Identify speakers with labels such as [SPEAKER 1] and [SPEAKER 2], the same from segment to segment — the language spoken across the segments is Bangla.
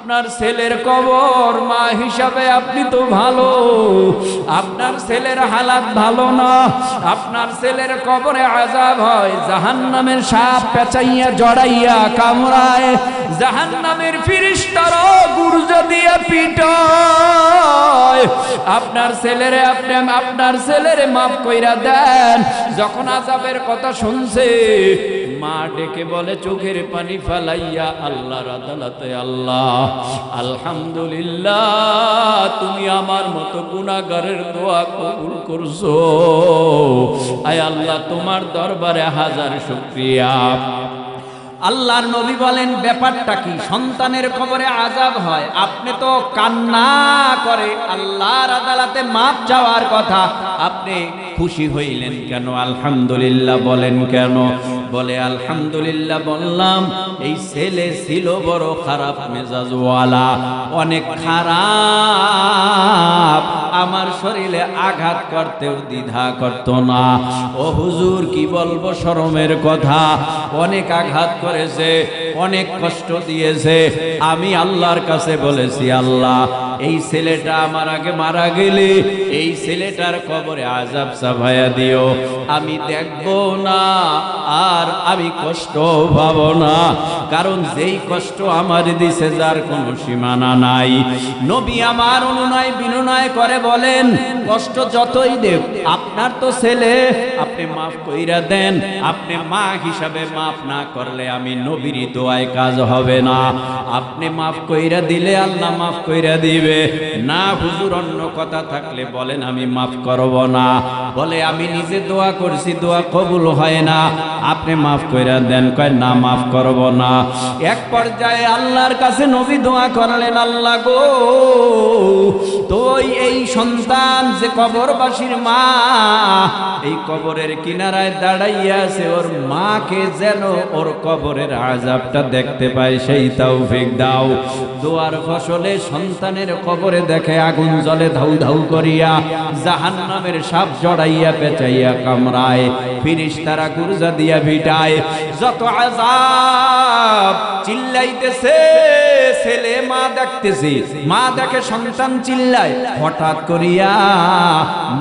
[SPEAKER 1] আপনার ছেলের কবর, মা হিসাবে আপনি তো ভালো, আপনার ছেলের হালাত ভালো না। আপনার ছেলের কবরে আযাব হয়, জাহান্নামের সাপ পেঁচাইয়া জড়াইয়া কামড়ায়, জাহান্নামের ফেরেশতারা গুরজা দিয়ে পিটায়। আপনার ছেলেরে মাফ কইরা দেন। যখন আযাবের কথা শুনছে, মা ডেকে বলে চোখের পানি ফালাইয়া আল্লাহর আদালতে, আল্লাহ আলহামদুলিল্লাহ, তুমি আমার মতো গুনাহগারের দোয়া কবুল করছো। আয় আল্লাহ, তোমার দরবারে হাজার শুকরিয়া। আল্লাহর নবী বলেন, ব্যাপারটা কি? সন্তানের কবরে আযাব হয়, আপনি তো কান্না করে আল্লাহর আদালতে মাপ চাওয়ার কথা, আপনি খুশি হইলেন কেন? আলহামদুলিল্লাহ বলেন কেন? বলে আলহামদুলিল্লাহ বললাম, এই ছেলে ছিল বড় খারাপ মেজাজওয়ালা, অনেক খারাপ, আমার শরীরে আঘাত করতেও দ্বিধা করত না। ও হুজুর, কি বলবো শরমের কথা, অনেক আঘাত করেছে, অনেক কষ্ট দিয়েছে। আমি আল্লাহর কাছে বলেছি, আল্লাহ এই ছেলেটা আমার আগে মারা গেলে এই ছেলেটার কবরে আযাব চাপায়া দিও, আমি দেখব না আর আমি কষ্ট পাবো না, কারণ যেই কষ্ট আমার দিছে যার কোনো সীমানা নাই। নবী আমার অনুনয় বিনয় করে বলেন, কষ্ট যতই দেব, আপনার তো ছেলে, আপনি মাফ কইরা দেন। আপনি মা হিসাবে মাফ না করলে আমি নবীর দোয়ায় কাজ হবে না। আপনি মাফ কইরা দিলে আল্লাহ মাফ কইরা দিবে। না হুজুর, অন্য কথা থাকলে বলেন, আমি মাফ করব না। বলে আমি নিজে দোয়া করছি, দোয়া কবুল হয় না, আপনি মাফ কইরা দেন। কয় না, মাফ করব না। এক পর্যায়ে আল্লাহর কাছে নবী দোয়া করলেন, আল্লাহ গো, তো এই সন্তান যে কবরবাসীর মা, এই কবরের কিনারায় দাঁড়াইয়া আছে, ওর মাকে যেন ওর কবরের আযাবটা দেখতে পায়, সেই তৌফিক দাও। দোয়ার ফসলে সন্তানের কবরে দেখে আগুন জ্বলে ধাউ ধাউ করিয়া, জাহান্নামের সাপ জড়াইয়া পেঁচাইয়া কামড়ায়, ফেরেশতারা গুরজা দিয়া ভিটায়, যত আযাব চিল্লাইতেছে। ছেলে মা দেখতেছে, মা দেখে সন্তান চিল্লায়, হঠাৎ করিয়া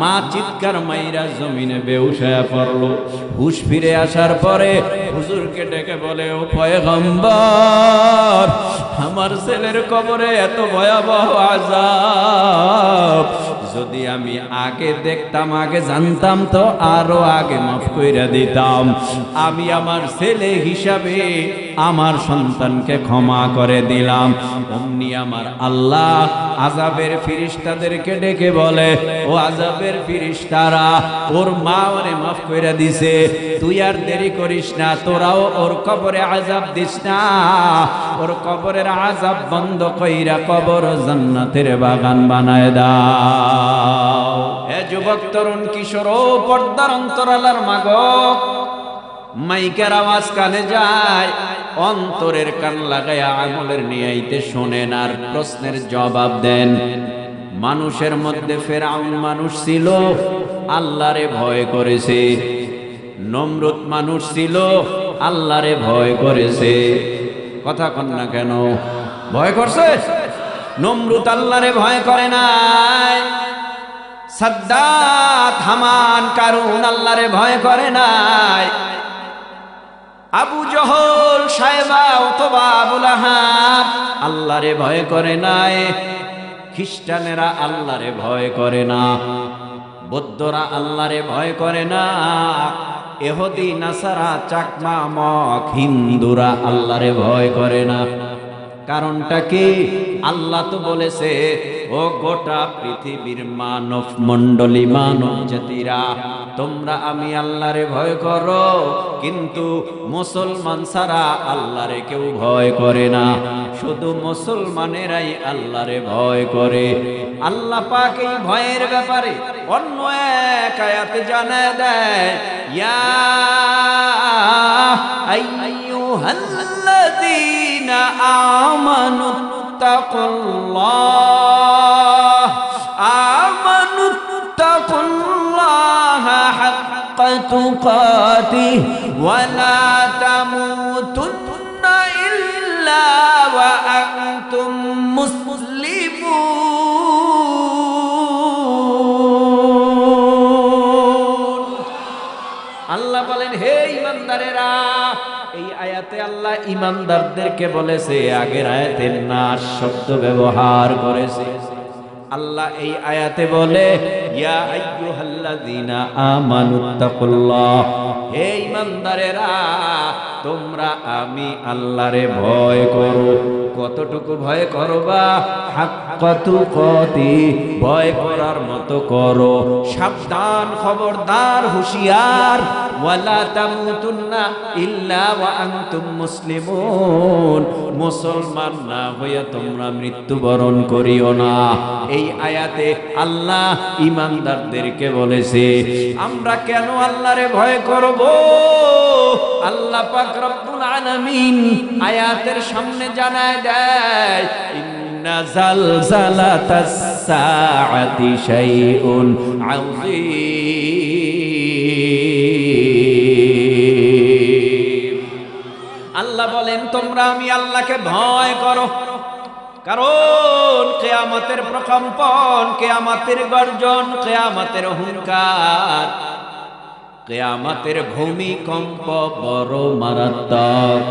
[SPEAKER 1] মা চিৎকার মাইরা জমিনে বেহুশ হয়ে পড়ল। হুশ ফিরে আসার পরে হুজুরকে ডেকে বলে, ও পয়গম্বর, আমার ছেলের কবরে এত ভয়াবহ আযাব, যদি আমি আগে দেখতাম, আগে জানতাম তো আরো আগে মাফ কইরা দিতাম। আমি আমার ছেলে হিসাবে আমার সন্তানকে ক্ষমা করে দিলাম। অমনি আমার আল্লাহ আযাবের ফেরেশতাদেরকে ডেকে বলে, ও আযাবের ফেরেশতারা, ওর মা ওরে মাফ কইরা দিছে, তুই আর দেরি করিস না, তোরাও ওর কবরে আযাব দিস না, ওর কবরের আযাব বন্ধ কইরা কবর জান্নাতের বাগান বানায় দাও। হে যুবক, তরুণ, কিশোর ও পর্দার অন্তরালার মাগো, মাইকের আওয়াজ কানে যায়, অন্তরের কান লাগায়া আমলের নিয়াইতে শোনেন আর প্রশ্নের জবাব দেন। মানুষের মধ্যে ফেরাউন মানুষ ছিল, আল্লাহরে ভয় করেছে। নমরুদ মানুষ ছিল, আল্লাহরে ভয় করেছে। কথা কন না কেন? ভয় করছে? নমরুদ আল্লাহরে ভয় করে নাই। সাদ্দাত, হামান, কারুন আল্লাহরে ভয় করে নাই। আবু জহল, সায়বা, উতবা, আবু লাহাব আল্লাহরে ভয় করে নাই। খ্রিস্টানেরা আল্লাহরে ভয় করে না, বৌদ্ধরা আল্লাহরে ভয় করে না, ইহুদি, নাসারা, চাকমা, মগ, হিন্দুরা আল্লাহরে ভয় করে না। কারণটা কি? আল্লাহ তো বলেছে, ও গোটা পৃথিবীর মানব মণ্ডলী, মানব জাতিরা, তোমরা আমি আল্লাহরে ভয় করো, কিন্তু মুসলমান ছাড়া আল্লাহরে কেউ ভয় করে না, শুধু মুসলমানেরাই আল্লাহরে ভয় করে। আল্লাহ পাক এই ভয়ের ব্যাপারে অন্য এক আয়াতে জানায় দেয়, ইয়া আইয়ুহাল্লাযীনা আমানুত্তাকুল্লাহা হাক্কা তুকাতিহি ওয়া লা তামুতুন্না ইল্লা ওয়া আনতুম মুসলিমুন। আল্লাহ বলেন, হে ঈমানদারেরা, এই আয়াতে আল্লাহ ঈমানদারদেরকে বলেছে, আগের আয়াতে নাস শব্দ ব্যবহার করেছে। আল্লাহ এই আয়াতে বলে, ইয়া আইয়ুহাল্লাযীনা আমানুত্তাকুল্লাহ, হে ঈমানদারেরা, তোমরা আমি আল্লাহরে ভয় করো। কতটুকু ভয় করবা? হাক্কা তুকাতি, ভয় করার মতো করো। সাবধান, খবরদার, হুঁশিয়ার। ওয়ালা তামুতুন্না ইল্লা ওয়া আনতুম মুসলিমুন, মুসলমান না হয়ে তোমরা মৃত্যুবরণ করিও না। এই আয়াতে আল্লাহ ঈমানদারদেরকে বলেছে। আমরা কেন আল্লাহরে ভয় করব? আল্লাহ পাক রব্বুল আলামিন আয়াতের সামনে জানায় দেয়, ইন্না জালজালাতাস সাআতি শাইউন আযীম। আল্লাহ বলেন, তোমরা আমি আল্লাহকে ভয় করো, কারণ কিয়ামতের প্রকম্পন, কিয়ামতের গর্জন, কিয়ামতের হুঙ্কার, কিয়ামতের ভূমিকম্প বড় মারাত্মক।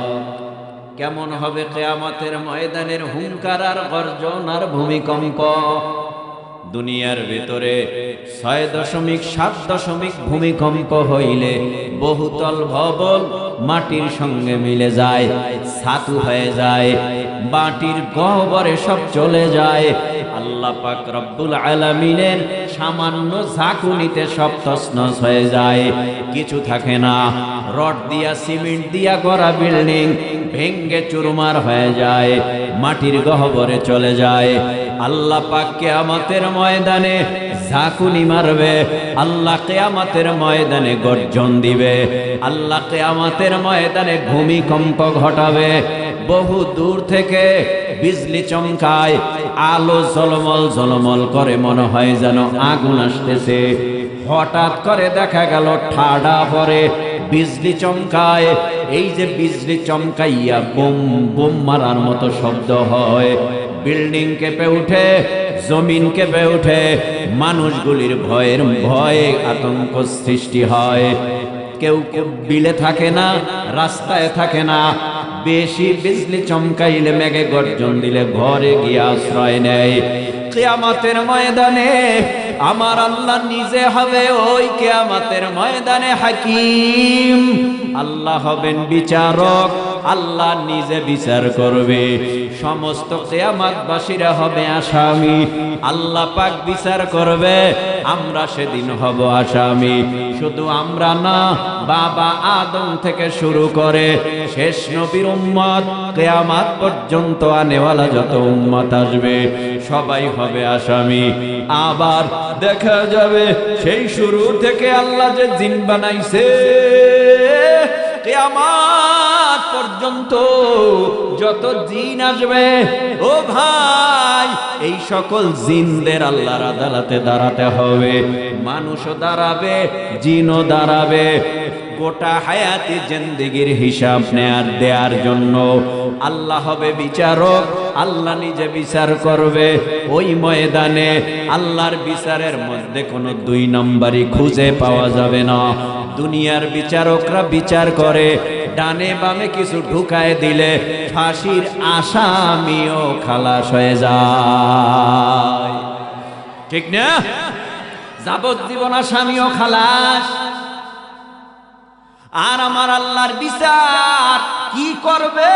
[SPEAKER 1] কেমন হবে কিয়ামতের ময়দানের হুঙ্কার আর গর্জন আর ভূমিকম্প? দুনিয়ার ভিতরে 6.7 ভূমিকম্প হইলে বহুতল ভবন মাটির সঙ্গে মিলে যায়, ছাতু হয়ে যায়, মাটির গহ্বরে সব চলে যায়। আল্লাহ পাক রব্বুল আলামিনের সামান্য ঝাঁকুনিতে সব তছনছ হয়ে যায়, কিছু থাকে না। রড দিয়া, সিমেন্ট দিয়া গড়া বিল্ডিং ভেঙ্গে চুরমার হয়ে যায়, মাটির গহ্বরে চলে যায়। আল্লাহ পাক কিয়ামতের ময়দানে ঝাঁকুনি মারবে, আল্লাহ কিয়ামতের ময়দানে গর্জন দিবে, আল্লাহ কিয়ামতের ময়দানে ভূমিকম্প ঘটাবে। বহু দূর থেকে বিজলি চমকায়, আলো ঝলমল ঝলমল করে, মনে হয় যেন আগুন আসতেছে। হঠাৎ করে দেখা গেল ঠাডা পড়ে, বিজলি চমকায়। এই যে বিজলি চমকাইয়া বোম বোম মারার মতো শব্দ হয়, বিল্ডিং কেঁপে উঠে, জমিন কেঁপে উঠে, মানুষগুলির ভয়ে আতঙ্ক সৃষ্টি হয়। কেউ কেউ বিলে থাকে না, রাস্তায় থাকে না। বেশি বিজলি চমকাইলে, মেঘে গর্জন দিলে ঘরে গিয়ে আশ্রয় নেয়। কিয়ামতের ময়দানে আমার আল্লাহ নিজে হবে ওই কিয়ামতের ময়দানে হাকিম। আল্লাহ হবেন বিচারক, আল্লাহ নিজে বিচার করবে। সমস্ত কিয়ামতবাসীরা হবে আসামি, আল্লাহ পাক বিচার করবে। আমরা সেদিন হব আসামি। শুধু আমরা না, বাবা আদম থেকে শুরু করে শেষ নবীর উম্মত, কিয়ামত পর্যন্ত আনেওয়ালা যত উম্মত আসবে সবাই হবে আসামি। আবার দেখা যাবে সেই শুরু থেকে আল্লাহ যে জিন বানাইছে, কিয়ামত পর্যন্ত যত জিন আসবে, ও ভাই, এই সকল জিনদের আল্লাহর আদালতে দাঁড়াতে হবে। মানুষও দাঁড়াবে, জিনও দাঁড়াবে। গোটা হায়াতি জিন্দেগির হিসাব দেওয়ার জন্য আল্লাহ হবে বিচারক, আল্লাহ নিজে বিচার করবে। ওই ময়দানে আল্লাহর বিচারের মধ্যে কোনো দুই নম্বরই খুঁজে পাওয়া যাবে না। দুনিয়ার বিচারকরা বিচার করে, ডানে বামে কিছু ঢুকায় দিলে ফাঁসির আসামিও খালাস হয়ে যায়, ঠিক না? যাবজ্জীবন আসামিও খালাস। আর আমার আল্লাহর বিচার কি করবে,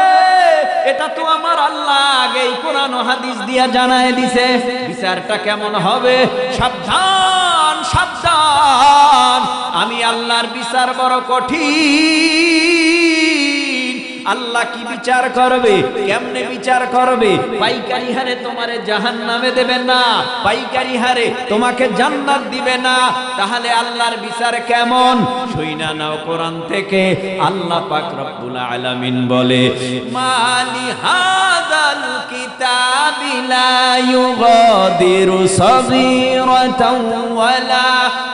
[SPEAKER 1] এটা তো আমার আল্লাহ আগেই কোরআন ও হাদিস দিয়া জানায় দিছে। বিচারটা কেমন হবে? সাবধান সাবধান, আমি আল্লাহর বিচার বড় কঠিন। আল্লাহ কি বিচার করবে, কেমনে বিচার করবে? পাইকারি হারে তোমারে জাহান্নামে দেবে না, পাইকারি হারে তোমাকে জান্নাত দিবে না। তাহলে আল্লাহর বিচার কেমন? শুইনা নাও কোরআন থেকে। আল্লাহ পাক রব্বুল আলামিন বলে, মালি হাযাল কিতাবি লা ইউগাদিরু সাগীরাতান ওয়ালা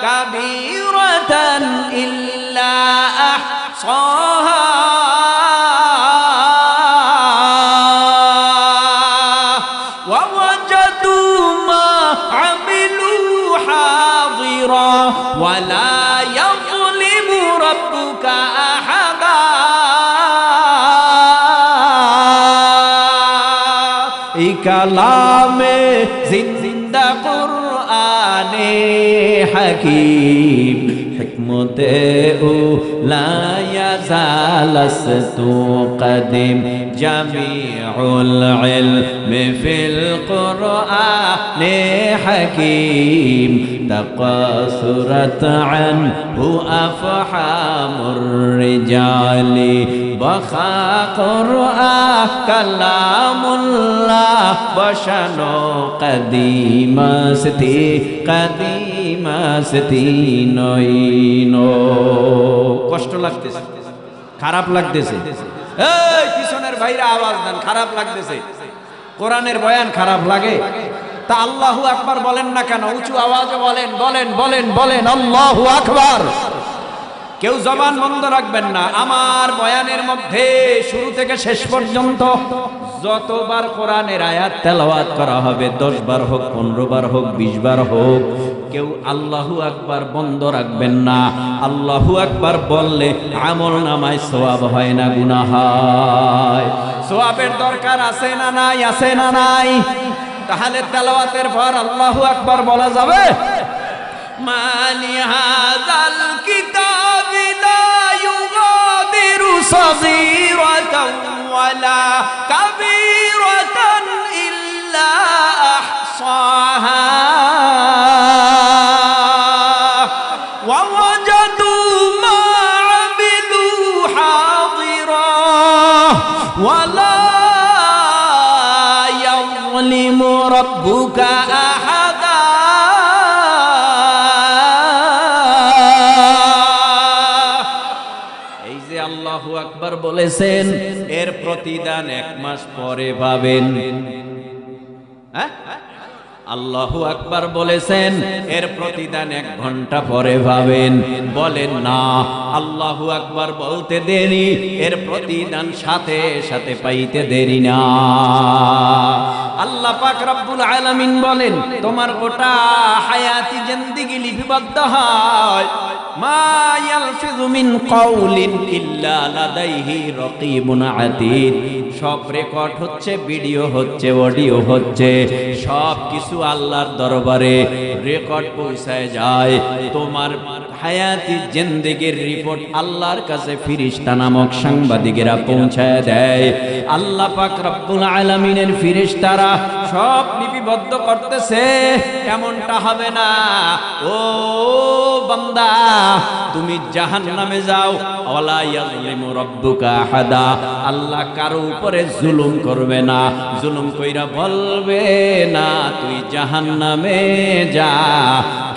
[SPEAKER 1] কাবীরাতান ইল্লা আহসাহা ووجدوا ما عملوا حاضرا ولا يظلم ربك أحدا এই কালামে জিন্দা কুরআনে হাকীম হিকমতে ও লা ইয়াজালাস্তু কদিম জামিউল ইলমি ফিল কুরআনে হাকীম তাকাসুরাত আনহু আফহামুর রিজালি বখা কুরআন কালামুল্লাহ বশানো কদিমাস্তি নইনো। কষ্ট লাগতেছে, খারাপ লাগতেছে, এই পিছনের ভাইরা আওয়াজ দেন, খারাপ লাগতেছে। কোরআনের বয়ান খারাপ লাগে তা আল্লাহু আকবার বলেন না কেন? উঁচু আওয়াজে বলেন, বলেন বলেন বলেন আল্লাহু আকবার। কেউ জবান বন্ধ রাখবেন না। আমার বয়ানের মধ্যে শুরু থেকে শেষ পর্যন্ত যতবার কোরআনের আয়াত তেলাওয়াত করা হবে, 10 বার হোক, 15 বার হোক, 20 বার হোক, কেউ আল্লাহু আকবার বন্ধ রাখবেন না। আল্লাহু আকবার বললে আমল নামায় সওয়াব হয় না, গুনাহ হয়। সওয়াবের দরকার আছে না নাই? আছে না নাই? তাহলে তেলাওয়াতের পর আল্লাহু আকবার বলা যাবে? মালি হাযাল কিতাবি লা ইউগাদিরু সাগীরাতান ওয়ালা কাবীরাতান ইল্লা আহসাহা ওয়া ওয়াজাদু মা আমিলু হাদিরা ওয়ালা ইয়াযলিমু রাব্বুকা আহাদা। আল্লাহু আকবার বলেছেন, এর প্রতিদান 1 মাস পরে পাবেন। আল্লাহু আকবার বলেছেন, এর প্রতিদান 1 ঘন্টা পরে পাবেন। বলেন না, আল্লাহু আকবার বলতে দেরি, এর প্রতিদান সাথে সাথে পাইতে দেরি না। আল্লাহ পাক রব্বুল আলামিন বলেন, তোমার গোটা হায়াতি জিন্দেগি লিপিবদ্ধ হয়। মা ইয়ালফিযু মিন কাউলিন ইল্লা লাদাইহি রাকীবুন আতীদ। সব রেকর্ড হচ্ছে, ভিডিও হচ্ছে, অডিও হচ্ছে, সব কিছু আল্লাহর দরবারে রেকর্ড পৌঁছায় যায়। তোমার হায়াতি জিন্দেগির রিপোর্ট আল্লাহর কাছে ফেরেশতা নামক সাংবাদিকেরা পৌঁছায় দেয়। আল্লাহ পাক রব্বুল আলামিনের ফেরেশতারা সব লিপিবদ্ধ করতেছে। এমনটা হবে না, ও বান্দা তুমি জাহান্নামে যাও, ওয়ালা ইয়াযলিমু রাব্বুকা আহাদা। আল্লাহ কারো উপরে জুলুম করবে না, জুলুম কইরা বলবে না তুই জাহান্নামে যা।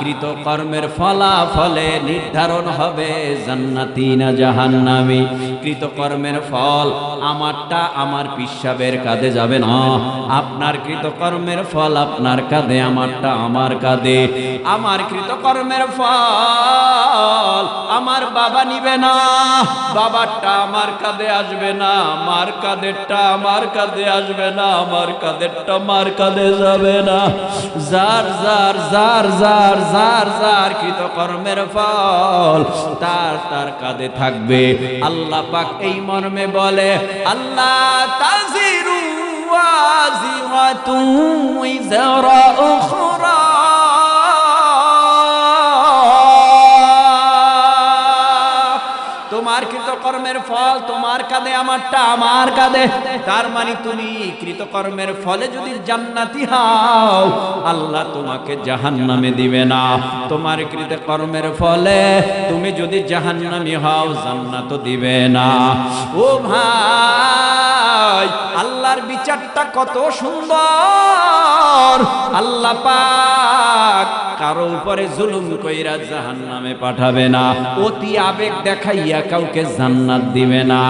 [SPEAKER 1] কৃতকর্মের ফলাফলে নির্ধারণ হবে জান্নাতি না জাহান্নামী। কৃতকর্মের ফল আমারটা আমার পিশাবের কাঁধে যাবে না, আপনার কৃতকর্মের ফল আপনার কাঁধে, আমারটা আমার কাঁধে। আমার কৃতকর্মের ফল আমার বাবা নিবে না, বাবারটা আমার কাঁধে আসবে না, মার কাঁধেরটা আমার কাঁধে আসবে না, আমার কাঁধেরটা মার কাঁধে যাবে না। যার যার যার যার যার যার কৃতকর্মের ফল তার তার কাঁধে থাকবে। আল্লাহ পাক এই মর্মে বলে, আল্লাহ তাজিরু ওয়াজিরাতুন ওয়িজরা উখরা। তোমার কৃতকর্মের ফল তোমার কাঁধে, আমারটা আমার কাঁধে। তার মানে তুমি কৃতকর্মের ফলে যদি জান্নাতি হও, আল্লাহ তোমাকে জাহান্নামে দিবে না। তোমার কৃতকর্মের ফলে তুমি যদি জাহান্নামী হও, জান্নাত দিবে না। ও ভাই, আল্লাহর বিচারটা কত সুন্দর। আল্লাহ পাক কারো উপরে জুলুম কইরা জাহান্নামে পাঠাবে না, অতি আবেগ দেখাইয়া কাউকে জান্নাত দিবে না।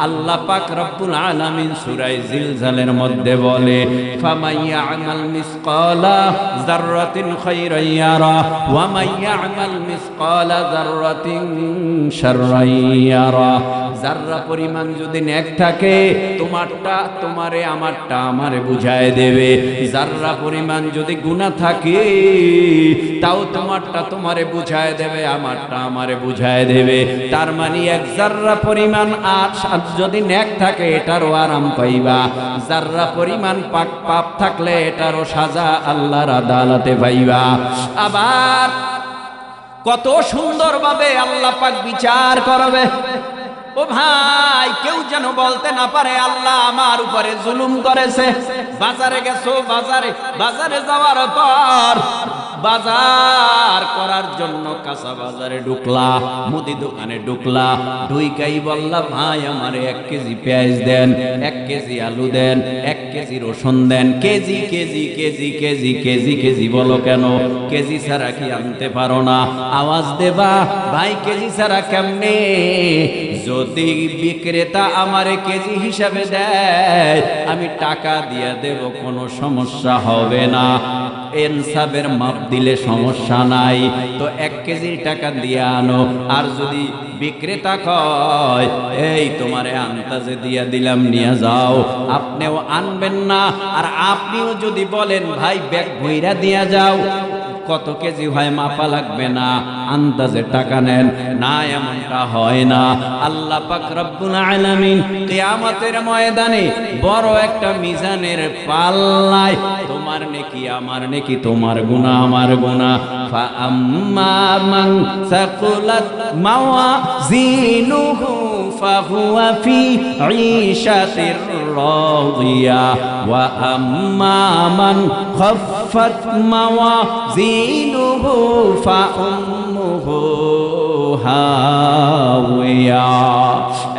[SPEAKER 1] আল্লাহ পাক রব্বুল আলামিন সূরা জিলজালের মধ্যে বলে, ফামাইয়া আমাল মিসকালা যাররাতিন খায়রান ইয়ারা ওয়া মাইয়া আমাল মিসকালা যাররাতিন শাররান ইয়ারা। যাররা পরিমাণ যদি নেক থাকে তোমারটা তোমারে, আমারটা আমারে বুঝায় দেবে। যাররা পরিমাণ যদি গুনাহ থাকে তাও তোমারটা তোমারে বুঝায় দেবে, আমারটা আমারে বুঝায় দেবে। তার মানে এক যাররা পরিমাণ আর যদি নেক থাকে এটারও আরাম পাইবা, যাররা পরিমাণ পাপ থাকলে এটারও সাজা আল্লাহর আদালতে পাইবা। আবার কত সুন্দরভাবে আল্লাহ পাক বিচার করবে। ও ভাই, কেউ যেন বলতে না পারে আল্লাহ আমার উপরে জুলুম করেছে। বাজারে গেছো, বাজারে যাওয়ার পর বাজার করার জন্য কাঁচা বাজারে ঢুকলা, মুদি দোকানে ঢুকলা, ঢুইকাই বললা ভাই আমারে 1 কেজি পেঁয়াজ দেন, 1 কেজি আলু দেন, 1 কেজি রসুন দেন। KG KG KG KG KG KG বলো কেন? কেজি ছাড়া কি আনতে পারো না? আওয়াজ দেবা ভাই কেজি ছাড়া কেমনে? যদি বিক্রেতা আমারে কেজি হিসাবে দেয় আমি টাকা দিয়ে দেব, কোনো সমস্যা হবে না। ইনসাফের মাপ দিলে সমস্যা নাই, তো 1 কেজির টাকা দিয়ে আনো। আর যদি বিক্রেতা কয় এই তোমারে আন্দাজে দিয়া দিলাম নিয়ে যাও, আপনিও আনবেন না। আর আপনিও যদি বলেন ভাই ব্যাগ ভইরা দিয়া যাও, কত কেজি হয় মাপা লাগবে না, আন্দাজে টাকা নেন না, এমনটা হয় না। আল্লাহ পাক রব্বুল আলামিন কিয়ামতের ময়দানে বড় একটা মিজানের পাল্লায় তোমার নেকি আমার নেকি, তোমার গুনাহ আমার গুনাহ। ফা আম্মা মান সাকুলাত মাওয়াজিনুহু ফাহুয়া ফি ঈশাতির রাদিয়া ওয়া আম্মা মান খাফফাত মাওয়াজিনুহু ফাউম্মুহু হাওয়া।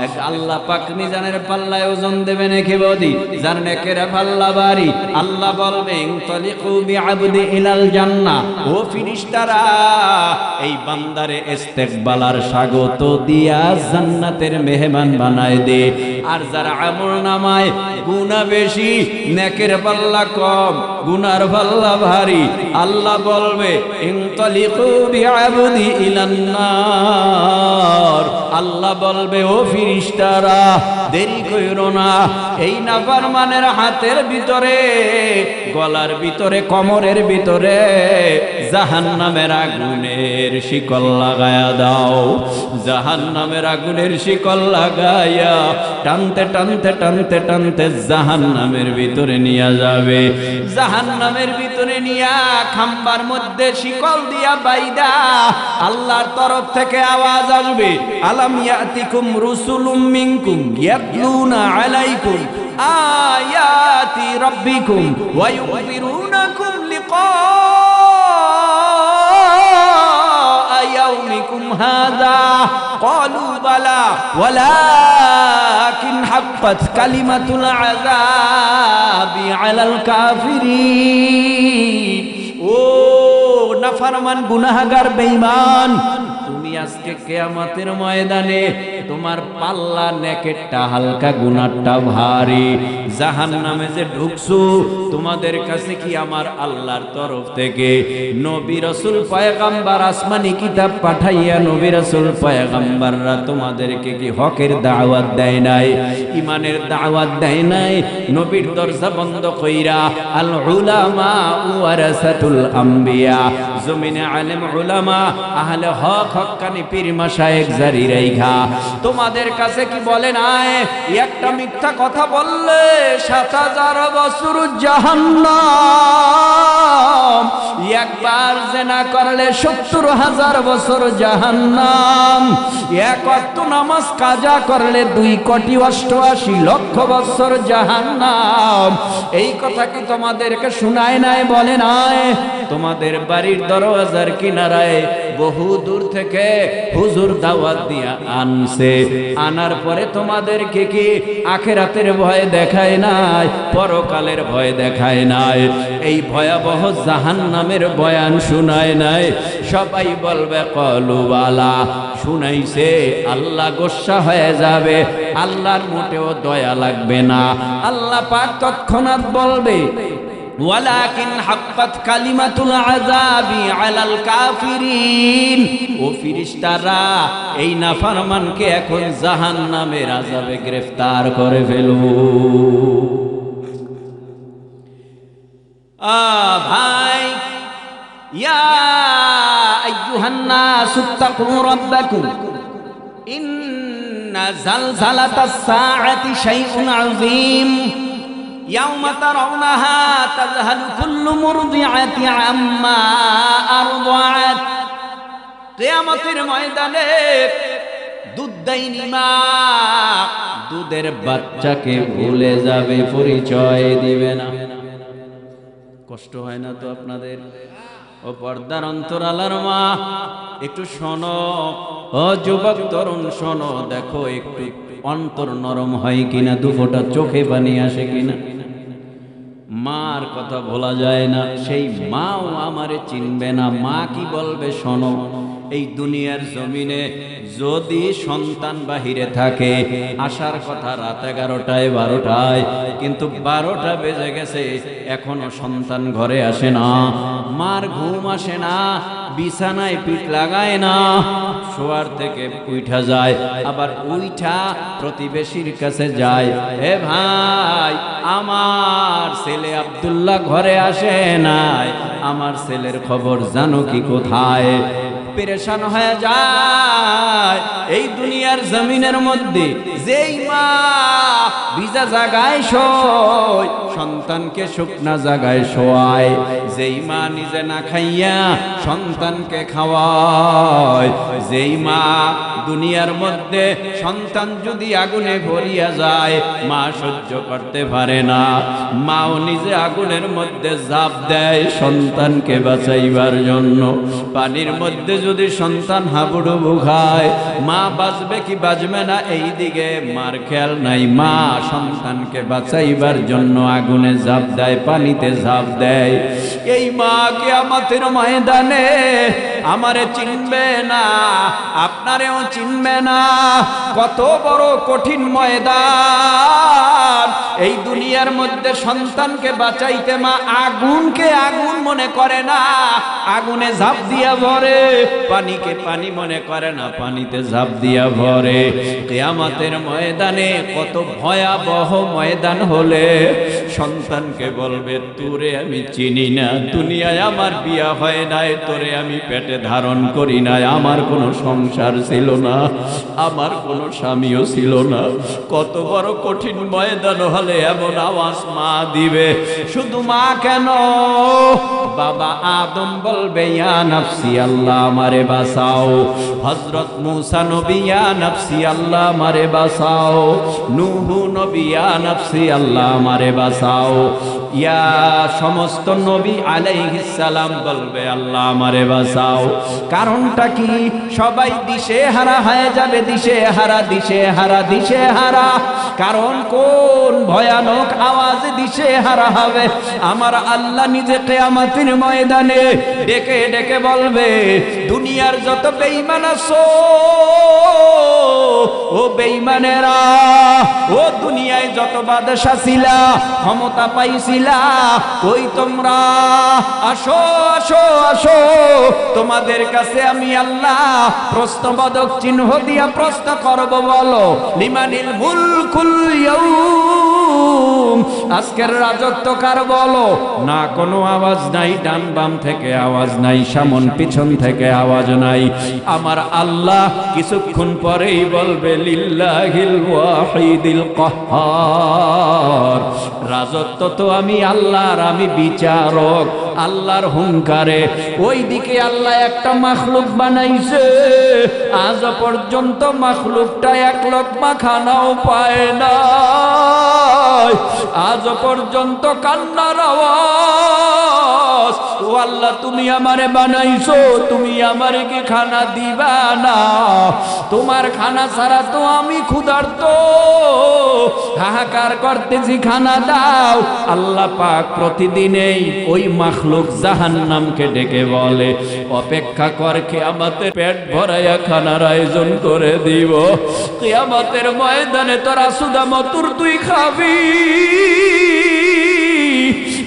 [SPEAKER 1] এক আল্লাহ পাক মিজানের পাল্লায় ওজন দেবেন একেবারে যার নেকের পাল্লা ভারী। আল্লাহ বলবেন তালিকু বিআবদি ইলাল জান্নাহ, ও ফেরেশতারা এই বান্দারে ইস্তেকবালার স্বাগত দিয়া জান্নাতের মেহমান বানায় দে। আর যারা আমল নামায় গুনাহ বেশি, নেকের পাল্লা কম, গুনার পাল্লা ভারী, আল্লাহ বলবে ইনতালিকু বিআবদি ইলান নার। আল্লাহ বলবে ও ফেরেশতারা দেরি কইরো না, এই নাফরমানের হাতের ভিতরে, গলার ভিতরে, কোমরের ভিতরে জাহান্নামের আগুনের শিকল লাগায়া দাও। জাহান্নামের আগুনের শিকল লাগায়া টানতে টানতে টানতে টানতে জাহান্নামের ভিতরে নিয়ে যাবে। জাহান্নামের ভিতরে নিয়া খাম্বার মধ্যে শিকল দিয়া বাইদা আল্লাহর তরফ থেকে আওয়াজ আসবে, আলাম ইয়াতিকুম রুসুলুম মিনকুম ইয়াতলুনা আলাইকুম আয়াতি রাব্বিকুম ওয়া ইউযিরুনাকুম লিকা ইয়াউমিকুম হাযা ক্বালু বালা ওয়ালাকিন হাক্কাত কালিমাতুল আযাবি আলাল কাফিরিন। ও নাফরমান গুনাহগার বেঈমান, তুমি আজকে কিয়ামতের ময়দানে তোমার পাল্লা নেকেরটা হালকা, গুনাহটা ভারী। জাহান্নামে যে ঢুকছো, তোমাদের কাছে কি আমার আল্লাহর তরফ থেকে নবী রাসূল পয়গম্বর আসমানি কিতাব পাঠাইয়া নবী রাসূল পয়গম্বররা তোমাদেরকে কি হকের দাওয়াত দেয় নাই, ঈমানের দাওয়াত দেয় নাই? নবীর দরজা বন্ধ কইরা আল উলামা ওয়ারাসাতুল আম্বিয়া, জমিনে আলেম উলামা আহলে হক হক্কানি পীর মাশায়েখ জারি রাইখা তোমাদের কাছে কি বলে নাই একটা মিথ্যা কথা বললে ৭০০০ বছর জাহান্নাম, একবার জিনা করলে ৭০০০০ বছর জাহান্নাম, এক ওয়াক্ত নামাজ কাজা করলে ২,৮৮,০০,০০০ বছর জাহান্নাম। এই কথা কি তোমাদেরকে শোনায় নাই? বলে নাই? তোমাদের বাড়ির দরওয়াজার কিনারায় বহু দূর থেকে হুজুর দাওয়াত দিয়া আনছে, আনার পরে তোমাদেরকে কি আখিরাতের ভয় দেখায় নাই, পরকালের ভয় দেখায় নাই, এই ভয়াবহ জাহান্নামের বয়ান শুনায় নাই? সবাই বলবে কলু বালা, শুনাইছে। আল্লাহ গোসা হয়ে যাবে, আল্লাহর মোটেও দয়া লাগবে না। আল্লাহ পাক তৎক্ষণাৎ বলবে ওয়ালাকিন হাক্কাত কালিমাতুল আযাবি আলাল কাফিরিন, ও ফেরেশতারা এই নাফরমানকে এখন জাহান্নামের আযাবে গ্রেফতার করে ফেলো। ভাই, ইয়া আইয়ুহান নাসু তাকু রাব্বাকুম ইন্না জালজালাতাস সাআতি শাইউন আযীম ইয়াওমা তারাউনাহা তাযহালু কুল্লু মুরদিআতি আম্মা আরদাআত। কিয়ামতের ময়দানে দুধদাইনি মা দুধের বাচ্চাকে ভুলে যাবে, পরিচয় দিবে না। কষ্ট হয় না তো আপনাদের? ও পর্দার অন্তরালার মা, একটু শোনো। ও যুবক তরুণ শোনো, দেখো একটু অন্তর নরম হয় কিনা, দুফোঁটা চোখে পানি আসে কিনা। মার কথা বলা যায় না, সেই মাও আমারে চিনবে না। মা কি বলবে শোনো, এই দুনিয়ার জমিনে যদি সন্তান বাহিরে থাকে, আসার কথা রাত 11টায় 12টায়, কিন্তু 12টা বেজে গেছে এখনো সন্তান ঘরে আসে না। মার ঘুম আসে না, বিছানায় পিঠ লাগায় না, শোয়ার থেকে উঠা যায়, আবার উঠা প্রতিবেশীর কাছে যায়, হে ভাই আমার ছেলে আব্দুল্লাহ ঘরে আসে নাই, আমার ছেলের খবর জানো কি কোথায়? পেরেশান হয়ে যায়। এই দুনিয়ার জমিনের মধ্যে যেই মা ভিজা জায়গায় শোয়, সন্তানকে শুকনা জায়গায় শোয়ায়, যেই মা নিজে না খাইয়া সন্তানকে খাওয়ায়, যেই মা দুনিয়ার মধ্যে সন্তান যদি আগুনে ভরিয়া যায় মা সহ্য করতে পারে না, মাও নিজে আগুনের মধ্যে ঝাঁপ দেয় সন্তানকে বাঁচাইবার জন্য। পানির মধ্যে যদি সন্তান হাবুডুবু খায়, মা বাঁচবে কি বাঁচবে না এই দিকে মার খেয়াল নাই। মা সন্তানকে বাঁচাইবার জন্য আগুনে ঝাঁপ দেয়, পানিতে ঝাঁপ দেয়। এই মা কিয়ামতের ময়দানে আমারে চিনবে না, আপনারেও চিনবে না। কত বড় কঠিন ময়দান! এই দুনিয়ার মধ্যে সন্তানকে বাঁচাইতে মা আগুনকে আগুন মনে করে না, আগুনে ঝাঁপ দিয়া ভরে। পানিকে পানি মনে করে না, পানিতে ঝাঁপ দিয়া ভরে। কিয়ামতের ময়দানে কত ভয়াবহ ময়দান হলে সন্তানকে বলবে তোরে আমি চিনি না, দুনিয়ায় আমার বিয়া হয় নাই, তোরে আমি পেটে ধারণ করি নাই, আমার কোনো সংসার ছিল না, আমার কোনো স্বামীও ছিল না। কত বড় কঠিন ময়দান হলে এমন আওয়াজ মা দিবে। শুধু মা কেন, বাবা আদম বলবে ইয়া নফসি আল্লাহ আমারে বাঁচাও, হযরত মূসা নবী ইয়া নফসি আল্লাহ আমারে বাঁচাও, নূহ নবী ইয়া নফসি আল্লাহ আমারে বাঁচাও, ইয়া সমস্ত নবী আলাইহিস সালাম বলবে আল্লাহ আমারে বাঁচাও। কারণটা কি? সবাই দিশে হারা হয়ে যাবে, দিশে হারা, দিশে হারা, দিশে হারা। কারণ কোন ভয়ানক আওয়াজ দিশে হারা হবে? আমার আল্লাহ নিজে কিয়ামতের ময়দানে ডেকে ডেকে বলবে দুনিয়ার যত বেঈমান আছো, ও বেঈমানেরা, ও দুনিয়ায় যত বাদশা ছিলা, ক্ষমতা পাইছিলা, কই তোমরা? আসো আসো আসো, তোমাদের কাছে আমি আল্লাহ প্রশ্নবোধক চিহ্ন দিয়া প্রশ্ন করব। বলো লিমানিল মুলকুল ইয়াউম, আজকের রাজত্ব কার? বলো না। কোনো আওয়াজ নাই, ডান বাম থেকে আওয়াজ নাই, সামন পিছন থেকে আওয়াজ নাই। আমার আল্লাহ কিছুক্ষণ পরেই বলবে লিল্লাহিল ওয়াহিদিল কাহ্হার, রাজত্ব তো আমি আল্লাহর, আমি বিচারক। আল্লাহর হুঙ্কারে ওই দিকে আল্লাহ একটা মাখলুক বানাইছে, আজ পর্যন্ত মাখলুকটা এক লোকমা খানাও পায় না। আজ পর্যন্ত কান্নার আওয়াজ ও আল্লাহ তুমি আমারে বানাইছো, তুমি আমারে কি খানা দিবা না? তোমার খানা ছাড়া তো আমি ক্ষুধার্ত, হাহাকার করতেছি, খানা দাও। আল্লাহ পাক প্রতিদিনেই ওই মাখলুক জাহান্নামকে ডেকে বলে, অপেক্ষা কর, কিয়ামতের পেট ভরাইয়া খানার আয়োজন করে দিব। কিয়ামতের ময়দানে তোরা সুদামতুর তুই খাবি।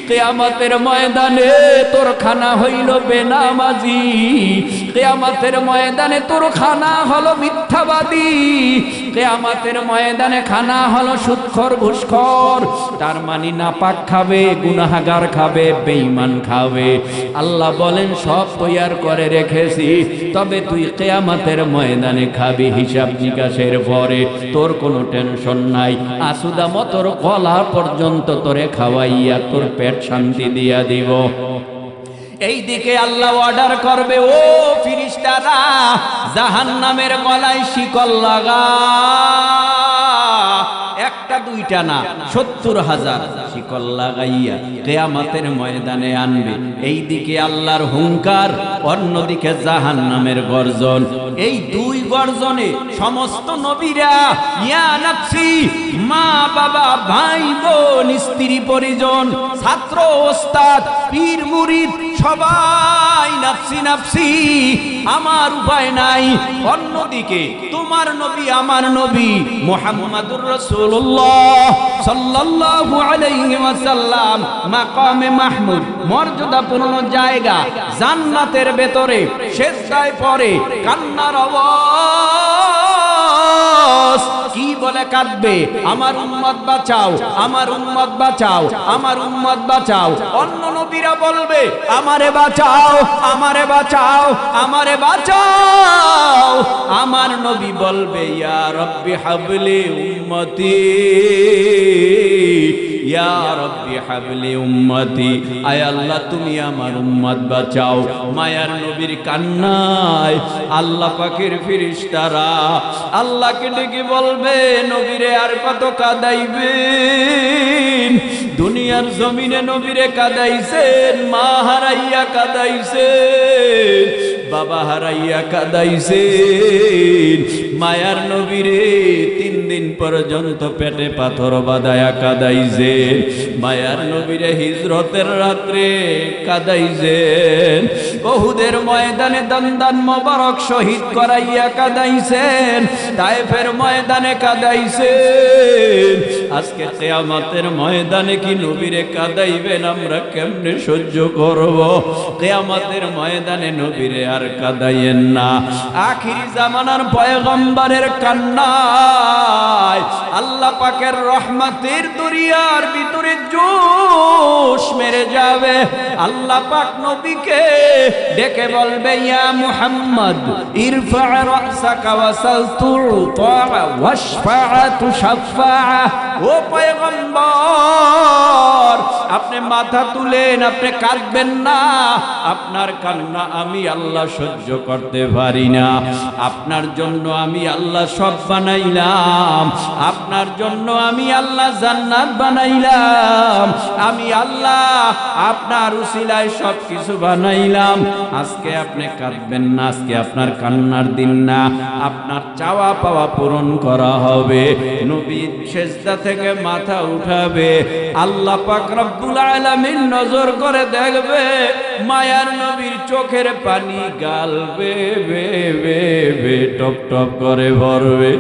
[SPEAKER 1] কিয়ামতের ময়দানে তোর খানা হইল বেনামাজি, কিয়ামতের ময়দানে তোর খানা হলো মিথ্যাবাদী, কিয়ামতের ময়দানে খানা হলো সুদখোর ঘুষখোর। তার মানে নাপাক খাবে, গুনাহগার খাবে, বেঈমান খাবে। আল্লাহ বলেন সব তৈয়ার করে রেখেছি, তবে তুই কিয়ামতের ময়দানে খাবি হিসাব নিকাশের পরে। তোর কোনো টেনশন নাই, আসুদা মতর গলা পর্যন্ত তোরে খাওয়াইয়া তোর পেট শান্তি দিয়া দিব। এই দিকে আল্লাহ অর্ডার করবে, ও ফেরেশতারা জাহান্নামের গলায় শিকল লাগা। একটা দুইটা না, ৭০,০০০ শিকল লাগাইয়া কিয়ামতের ময়দানে আনবে। এই দিকে আল্লাহর হুঙ্কার, অন্যদিকে জাহান্নামের গর্জন। এই দুই গর্জনে সমস্ত নবীরা ইয়া নাফসি, মা বাবা ভাই বোন স্ত্রী পরিজন ছাত্র ওস্তাদ পীর মুরিদ সবাই নাফসি নাফসি, আমার উপায় নাই। অন্যদিকে তোমার নবী আমার নবী মুহাম্মাদুর রাসূলুল্লাহ সাল্লাল্লাহু আলাইহি ওয়াসাল্লাম মাকামে মাহমুদ, মর্যাদাপূর্ণ জায়গা জান্নাতের ভেতরে সিজদায় পড়ে কান্নার আওয়াজ। কি বলে কাঁদবে? আমার উম্মত বাঁচাও, আমার উম্মত বাঁচাও, আমার উম্মত বাঁচাও। অন্য নবীরা বলবে আমারে বাঁচাও, আমারে বাঁচাও, আমারে বাঁচাও। আমার নবী বলবে ইয়া রব্বি হাবলি উম্মতি, ইয়া রব্বি হাবলি উম্মতি। আয় আল্লাহ তুমি আমার উম্মত বাঁচাও। মায়ার নবীর কান্নায় আল্লাহ পাকের ফেরেশতারা আল্লাহকে ডেকে বলবে, নবীরে আর কত কাঁদাইবেন? দুনিয়ার জমিনে নবীরে কাঁদাইছেন, মা হারাইয়া কাঁদাইছেন, বাবা হারাইয়া কাঁদাইছেন। মায়ার নবীরে ৩ দিন পর্যন্ত পেটে পাথর বাঁধায়া কাঁদাইছেন। মায়ার নবীরে হিজরতের রাত্রে কাঁদাইছেন। উহুদের ময়দানে দন্দান মোবারক শহীদ করাইয়া কাঁদাইছেন। তায়েফের ময়দানে কাঁদাইছেন। আজকে কিয়ামতের ময়দানে কি নবীরে কাঁদাইবেন? আমরা কেমনে সহ্য করব? কিয়ামতের ময়দানে নবীরে আর কাঁদাইয়েন না। আখিরি জামানার পয়গম্বরের কান্নায় আল্লাহ পাকের রহমতের দরিয়ার ভিতরে জোশ মেরে যাবে। আল্লাহ পাক নবীকে ডেকে বলবে, ইয়া মুহাম্মদ ইরফা রাসাকা ওয়াসাল তুতা ওয়াশফা তুশফা। ও পয়গম্বর, আপনি মাথা তুলেন, আপনি কাঁদবেন না। আপনার কান্না আমি আল্লাহ সহ্য করতে পারি না। আপনার জন্য আমি আল্লাহ সব বানাইলাম, আপনার জন্য আমি আল্লাহ জান্নাত বানাইলাম, আমি আল্লাহ আপনার উসিলায় সব কিছু বানাইলাম। আজকে আপনি কাঁদবেন না, আজকে আপনার কান্নার দিন না। আপনার চাওয়া পাওয়া পূরণ করা হবে। নবী সিজদা থেকে মাথা উঠাবে, আল্লাহ পাক রব্বুল আলামিন নজর করে দেখবে, মায়ার নবীর চোখের পানি গাল বেবে বেবে টপ টপ করে ভরবে।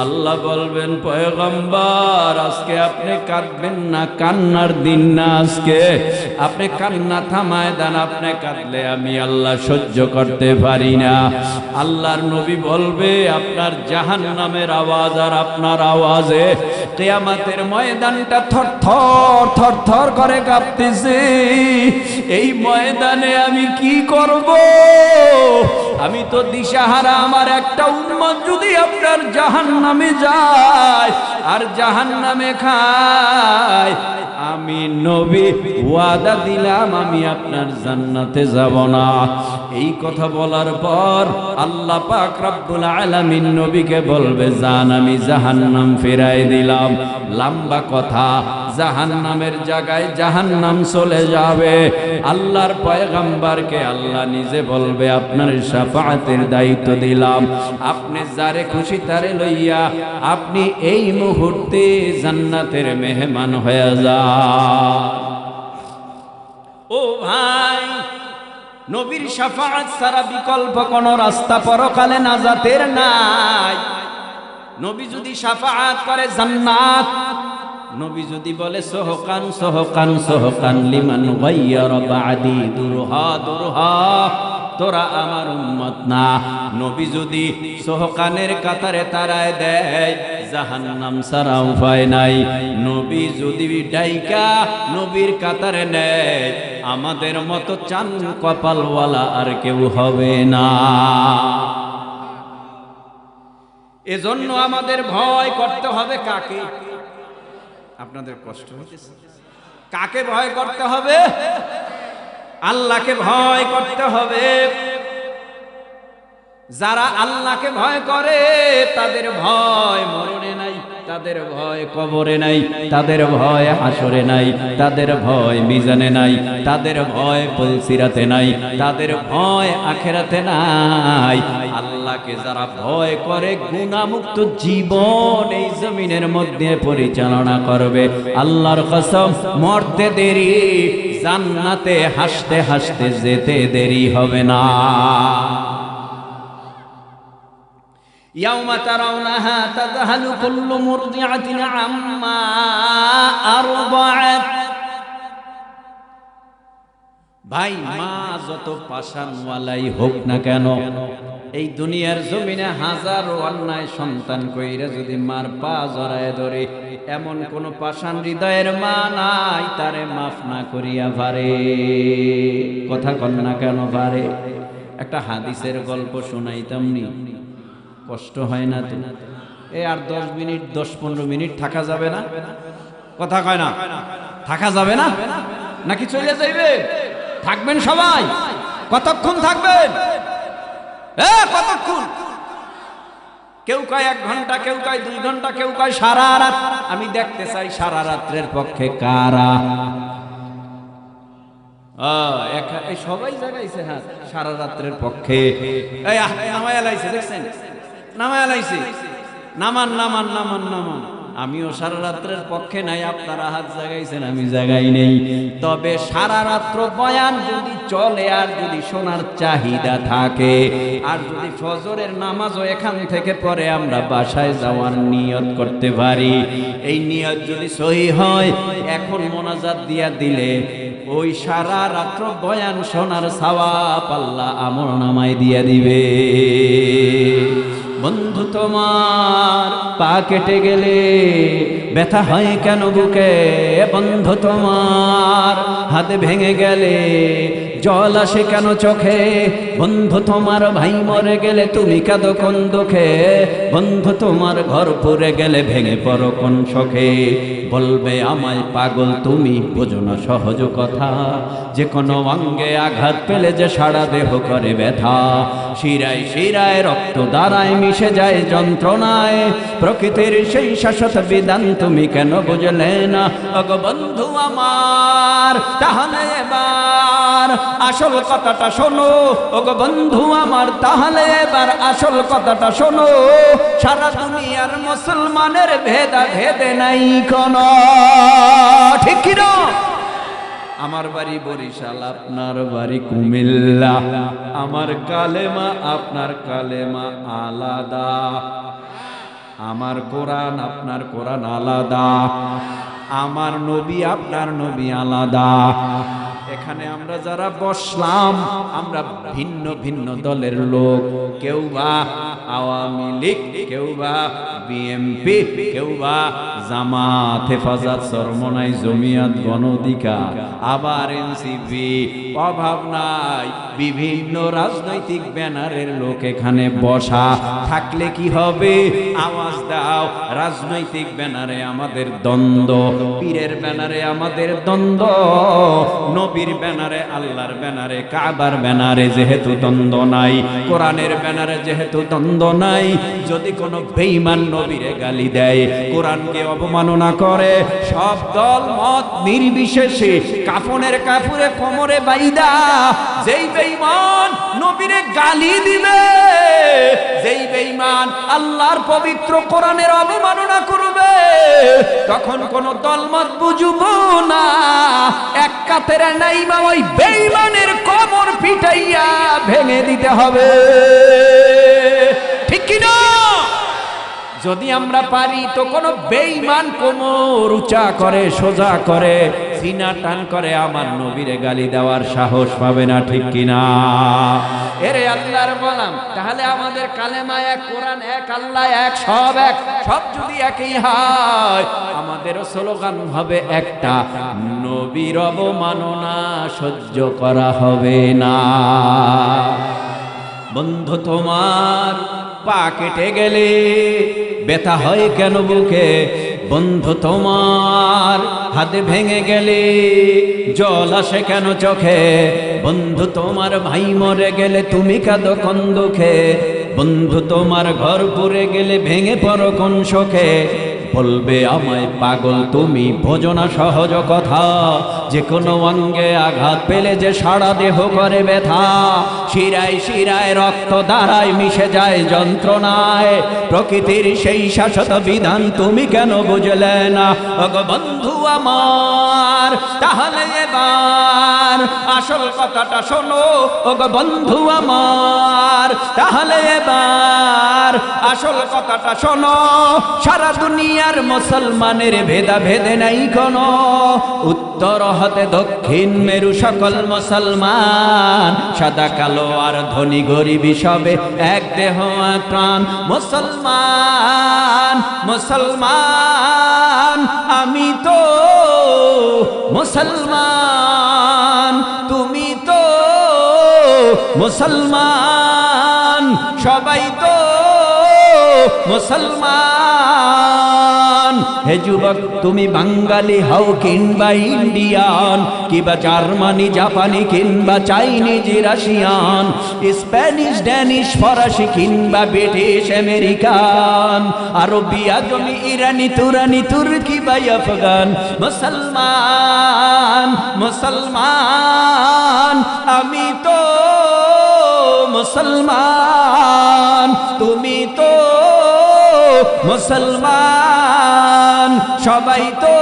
[SPEAKER 1] আল্লাহ বলবেন, পয়গম্বর আজকে আপনি কাঁদবেন না, কান্নার দিন না আজকে। আপনি কান্না থামায় দেন, আপনি কাঁদলে আমি আল্লাহ সহ্য করতে পারি না। আল্লাহর নবী বলবে, আপনার জাহান্নামের আওয়াজ আর আপনার আওয়াজে কিয়ামতের ময়দানটা থরথর থরথর করে কাঁপতেছে। এই ময়দানে আমি কি করব? আমি তো দিশাহারা। আমার একটা উম্মত যদি আপনার জাহান্নামে যায় আর জাহান্নামে খায়, আমি নবী ওয়াদা দিলাম আমি আপনার জান্নাতে যাব না। এই কথা বলার পর আল্লাহ পাক রব্বুল আলামিন নবীকে বলবে জান আমি জাহান্নাম ফেরাই দিলাম। লম্বা কথা, জাহান্নামের জায়গায় জাহান্নাম চলে যাবে। আল্লাহর পয়গম্বরকে আল্লাহ নিজে বলবে আপনার শাফাআতের দায়িত্ব দিলাম, আপনি যারে খুশি তারে লইয়া আপনি এই মুহূর্তে জান্নাতের মেহমান হয়ে যান। ও ভাই, নবীর শাফাআত ছাড়া বিকল্প কোন রাস্তা পরকালে নাজাতের নাই। নবী যদি শাফাআত করে জান্নাত, নবী যদি বলে সোহকান সোহকান সোহকান লিমান গায়্যারা বাদি দুরহা দুরহা তোরা আমার উম্মত না, নবী যদি সোহকানের কাতারে তারায় দেয় জাহান্নাম ছাড়া উপায় নাই। নবী যদি ডাইকা নবীর কাতারে নেয় আমাদের মতো চান কপালওয়ালা আর কেউ হবে না। এজন্য আমাদের ভয় করতে হবে কাকে? আপনাদের কষ্ট হচ্ছে, কাকে ভয় করতে হবে? আল্লাহকে ভয় করতে হবে। যারা আল্লাহকে ভয় করে তাদের ভয় মরণে নাই, তাদের ভয় কবরে নাই, তাদের ভয় হাসরে নাই, তাদের ভয় মিজানে নাই, তাদের ভয় পুলসিরাতে নাই, তাদের ভয় আখিরাতে নাই। আল্লাহকে যারা ভয় করে গুনাহমুক্ত জীবন এই জমিনের মধ্যে পরিচালনা করবে। আল্লাহর কসম, মরতে দেরি, জান্নাতে হাসতে হাসতে যেতে দেরি হবে না। ইয়াউমা তারাউনাহা তাযহালু কুল্লু মুরদিআতিন আম্মা আরদাআত। ভাই, মা যত পাশানওয়ালাই হোক না কেন, এই দুনিয়ার জমিনে হাজারো অন্যায় সন্তান কইরা যদি মার পা জড়ায় ধরে, এমন কোন পাষাণ হৃদয়ের মা নাই তারে মাফ না করিয়া পারে। কথা কন না কেন পারে? একটা হাদিসের গল্প শোনাইতাম নি, কষ্ট হয় না তো? এই আর 10 মিনিট 10-15 মিনিট থাকা যাবে না? কথা কয় না? থাকা যাবে না নাকি চলে যাইবে? থাকবেন সবাই? কতক্ষণ থাকবেন? কতক্ষণ? কেউ কয় 1 ঘন্টা, কেউ কয় 2 ঘন্টা, কেউ কয় সারা রাত। আমি দেখতে চাই সারা রাত্রের পক্ষে কারা। সবাই জাগাইছে হাত সারা রাত্রের পক্ষে। নামায় লাইছে, দেখছেন? নামায় লাইছে। নামান নামান নামান নামান। আমিও সারা রাত্রের পক্ষে নাই, আপনারা হাত জাগাইছেন, আমি জাগাই নেই। তবে সারা রাত্র বয়ান যদি চলে আর যদি শোনার চাহিদা থাকে, আর যদি ফজরের নামাজও এখান থেকে পরে আমরা বাসায় যাওয়ার নিয়ত করতে পারি, এই নিয়ত যদি সহি হয়, এখন মোনাজাত দিয়া দিলে ওই সারা রাত্র বয়ান শোনার সওয়াব আল্লাহ আমল নামায় দিয়া দিবে। বন্ধু, তোমার পা কেটে গেলে ব্যথা হয় কেন বুকে? বন্ধু, তোমার হাতে ভেঙে গেলে জল আসে কেন চোখে? বন্ধু, তোমার ভাই মরে গেলে তুমি কাঁদো কোন দুঃখে? বন্ধু, তোমার ঘর পুড়ে গেলে ভেঙে পড়ো কোন শোকে? বলবে আমায় পাগল তুমি, বোঝো না সহজ কথা, যে কোনো অঙ্গে আঘাত পেলে যে সারা দেহ করে ব্যথা, শিরায় শিরায় রক্ত দ্বারায় মিশে যায় যন্ত্রণায়, প্রকৃতির সেই শাশ্বত বিধান তুমি কেন বুঝলে না? ওগো বন্ধু আমার, তাহলে এবার আসল কথাটা শোনো। ওগো বন্ধু আমার, তাহলে এবার আসল কথাটা শোনো। সারা দুনিয়ার মুসলমানের ভেদা ভেদে নাই কোন, ঠিক কি না? আমার বাড়ি বরিশাল, আপনার বাড়ি কুমিল্লা, আমার কালেমা আপনার কালেমা আলাদা, আমার কোরআন আপনার কোরআন আলাদা, আমার নবী আপনার নবী আলাদা। এখানে আমরা যারা বসলাম আমরা ভিন্ন ভিন্ন দলের লোক, কেউ বা আওয়ামী লীগ, কেউ বা বিএমপি, কেউ বা জামাত, হেফাজত, চরমনাই, জমিয়ত, গণ অধিকার, আবার এনসিপি, অভাব নাই, বিভিন্ন রাজনৈতিক ব্যানারের লোক এখানে বসা। থাকলে কি হবে? আওয়াজ দাও। রাজনৈতিক ব্যানারে আমাদের দ্বন্দ্ব, পীরের ব্যানারে আমাদের দ্বন্দ্ব, নবীর ব্যানারে, আল্লাহর ব্যানারে, কাবার ব্যানারে যেহেতু দ্বন্দ্ব নাই, কোরআনের ব্যানারে যেহেতু দ্বন্দ্ব নাই, যদি কোনো বেঈমান নবীরে গালি দেয়, কোরআনকে অবমাননা করে, সব দল মত নির্বিশেষে কাফনের কাপড়ে কোমরে বাইদা যেই বেঈমান নবীরে গালি দিবে, যেই বেঈমান আল্লাহর পবিত্র কোরআনের অবমাননা করবে, তখন কোন দলমত বুঝবো না, এক কাতের নাইমা ওই বেঈমানের কোমর পিটাইয়া ভেঙে দিতে হবে। ঠিক কি না? যদি আমরা পারি তো কোনো বেঈমান কোমর উঁচা করে, সোজা করে, সিনা টান করে আমার নবীরে গালি দেওয়ার সাহস পাবে না। ঠিক কিনা? এরে আল্লাহর গোলাম, তাহলে আমাদের কালেমা এক, কোরআন এক, আল্লাহ এক, সব এক, সব যদি একই হয় আমাদের স্লোগান হবে একটা, নবীর অবমাননা সহ্য করা হবে না। বন্ধু তোমার পা কেটে গেলে ব্যথা হয় কেন বুকে? বন্ধু তোমার হাত ভেঙে গেলে জল আসে কেন চোখে? বন্ধু তোমার ভাই মরে গেলে তুমি কাঁদো কোন দুঃখে? বন্ধু তোমার ঘর পুড়ে গেলে ভেঙে পড়ো কোন শোকে? বলবে আমায় পাগল তুমি, বোঝো না সহজ কথা, যে কোনো অঙ্গে আঘাত পেলে যে সারা দেহ করে ব্যথা, শিরায় শিরায় রক্ত দ্বারায় মিশে যায় যন্ত্রণায়, প্রকৃতির সেই শাশ্বত বিধান তুমি কেন বুঝলে না? ওগো বন্ধু আমার, তাহলে এবার আসল কথাটা শোনো। ওগো বন্ধু আমার, তাহলে এবার আসল কথাটা শোনো। সারা দুনিয়ার মুসলমানের ভেদা ভেদে নাই কোনো, উত্তর হতে দক্ষিণ মেরু সকল মুসলমান, সাদা কালো আর ধনী গরিবী সবে এক দেহ এক প্রাণ। মুসলমান মুসলমান আমি তো মুসলমান, তুমি তো মুসলমান, সবাই তো মুসলমান। হে যুবক, তুমি বাঙালি হও কিংবা ইন্ডিয়ান, কিংবা জার্মানি, জাপানি, কিংবা চাইনিজ, রাশিয়ান, স্প্যানিশ, ড্যানিশ, ফরাসি, কিংবা ব্রিটিশ, আমেরিকান, আরবি, আজমি, ইরানি, তুরানি, তুর্কি বা আফগান, মুসলমান মুসলমান আমি তো মুসলমান, তুমি তো মুসলমান, সবাই তো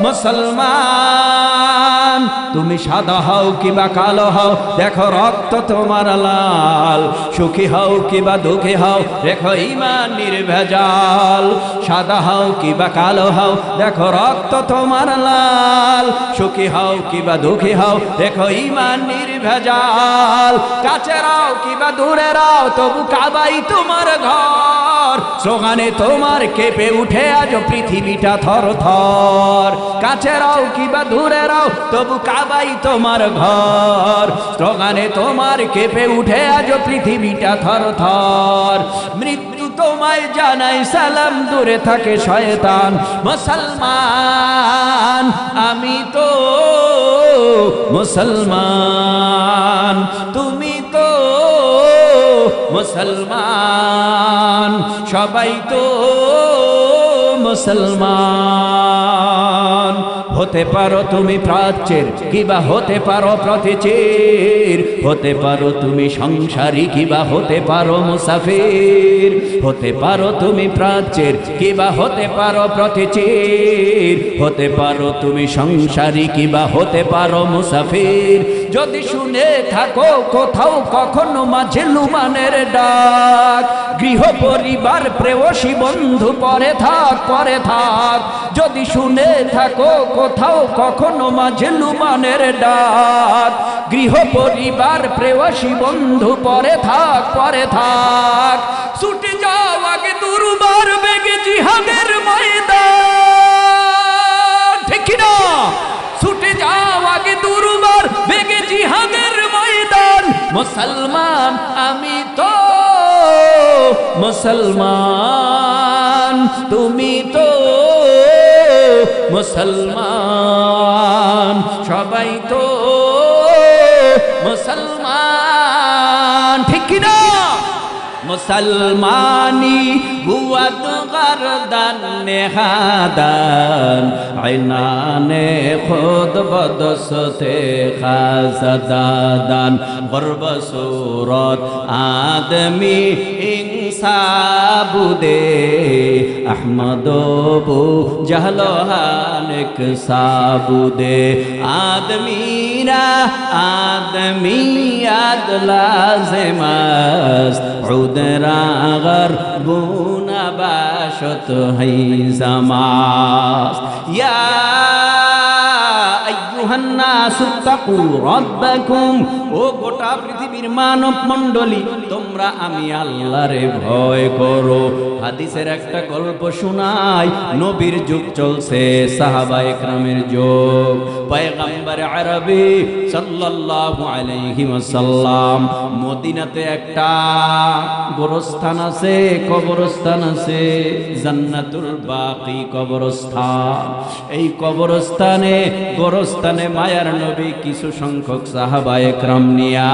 [SPEAKER 1] মুসলমান। তুমি সাদা হও কিবা কালো হও, দেখো রক্ত তোমার লাল, সুখী হও কিবা দুঃখী হও, দেখো ঈমান নির্ভেজাল। সাদা হও কিবা কালো হও, দেখো রক্ত তোমার লাল, সুখী হও কিবা দুঃখী হও, দেখো ঈমান নির্ভেজাল। কাছে রাও কিবা দূরে রাও, তবু কাবাই তোমার ঘর, স্লোগানে তোমার কেঁপে উঠে আজ পৃথিবীটা থর থর। কাছে রাও কিবা দূরে রাও, তবু কাবাই তোমার ঘর, স্লোগানে তোমার কেঁপে উঠে আজ পৃথিবীটা থর থর। মৃত্যু তোমায় জানাই সালাম, দূরে থাকে শয়তান। মুসলমান আমি তো মুসলমান, তুমি তো মুসলমান, সবাই তো মুসলমান। হতে পারো তুমি প্রাচ্যের কিবা হতে পারো প্রতিচির, হতে পারো তুমি সংসারী কিবা হতে পারো মুসাফির, হতে পারো তুমি প্রাচ্যের কিবা হতে পারো প্রতিচির, হতে পারো তুমি সংসারী কিবা হতে পারো মুসাফির। যদি শুনে থাকো কোথাও কখনো মাঝে লুমানের ডাক, গৃহ পরিবার প্রেয়সী বন্ধু পরে থাক পরে থাক, যদি শুনে থাকো কোথাও কখনো মাঝে লুমানের ডাক, গৃহ পরিবার প্রেয়সী বন্ধু পরে থাক পরে থাক, ছুটে যাও আগে দুর্বার বেগে জিহাদের ময়দান, ঠিক না? ছুটে যাও আগে দুর্বার বেগে জিহাদের ময়দান, মুসলমান আমি তো মুসলমান, তুমি তো মুসলমান, সবাই তো মুসলমান, ঠিক না? মুসলমানি বুয়াত গরদান নেহাদান, আইনানে খুদ বদসতে খাসদাদান, গর্ব সুরত আদমি ইনসাবুদে, আহমদবু জাহলহানিক সাবুদে, আদমিরা আদমিয়াত লাজেমাস, উদরাগর বুনা বাশত হাই জামাস, ইয়া আইয়ুহান নাসু তাকু রাব্বাকুম, ও গোটা পৃথিবীর মানব মণ্ডলী তোমরা আমি আল্লাহরে ভয় করো। হাদিসের একটা গল্প শোনাই, নবীর যুগ চলছে, সাহাবায়ে কেরামের যুগ, পয়গম্বর আরবি সাল্লাল্লাহু আলাইহি ওয়াসাল্লাম মদিনাতে একটা গোরস্থান আছে, কবরস্থান আছে, জান্নাতুল বাকি কবরস্থান। এই কবরস্থানে গোরস্থানে মায়ার নবী কিছু সংখ্যক সাহাবায়ে কেরাম নিয়া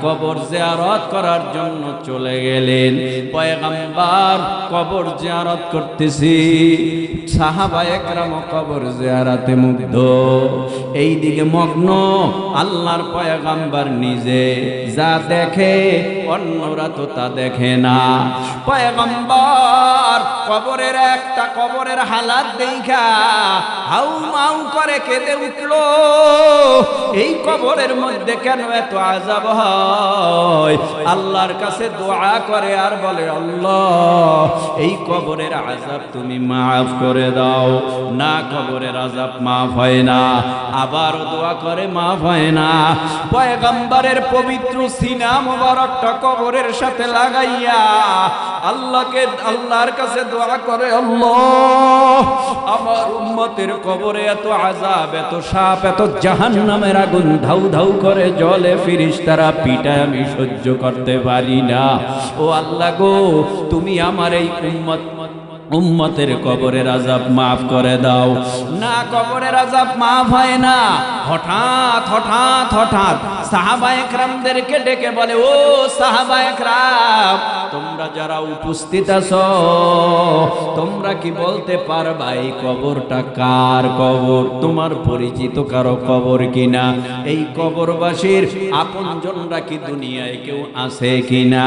[SPEAKER 1] কবর জিয়ারত করার জন্য চলে গেলেন। পয়গম্বর কবর জিয়ারত করতেছি, সাহাবায়ে কেরাম কবর জিয়ারতে মুগ্ধ, এই দিকে মগ্ন। আল্লাহর পয়গম্বর নিজে যা দেখে অন্যরা তো তা দেখে না। পয়গম্বর কবরের একটা কবরের হালাত দেখা হাউ মাউ করে কেঁদে উঠলো, এই কবরের মধ্যে কেন এত আযাব হয়? আল্লাহর কাছে দোয়া করে আর বলে, আল্লাহ এই কবরের আযাব তুমি মাফ করে দাও। না, কবরের আযাব মাফ হয় না, আবার দোয়া করে মাফ হয় না। পয়গম্বরের পবিত্র সিনা মোবারকটা কবরের সাথে লাগাইয়া আল্লাহর কাছে দোয়া করে, আল্লাহ আমার উম্মতের কবরে এত আযাব, এত সাপ, এত জাহান্নামের আগুন ধাউ ধাউ করে জ্বলে, ফেরেশতারা পিটায়, আমি সহ্য করতে পারি না। ও আল্লাহ গো, তুমি আমার এই উম্মতের কবরের আযাব মাফ করে দাও। না, কবরের আযাব মাফ হয় না। হঠাৎ হঠাৎ হঠাৎ সাহাবায়ে কেরামদেরকে ডেকে বলে, ও সাহাবায়ে কেরাম, তোমরা যারা উপস্থিত আছো, তোমরা কি বলতে পারবা এই কবরটা কার কবর? তোমার পরিচিত কারো কবর কিনা? এই কবরবাসীর আপনজনরা কি দুনিয়ায় কেউ আছে কিনা?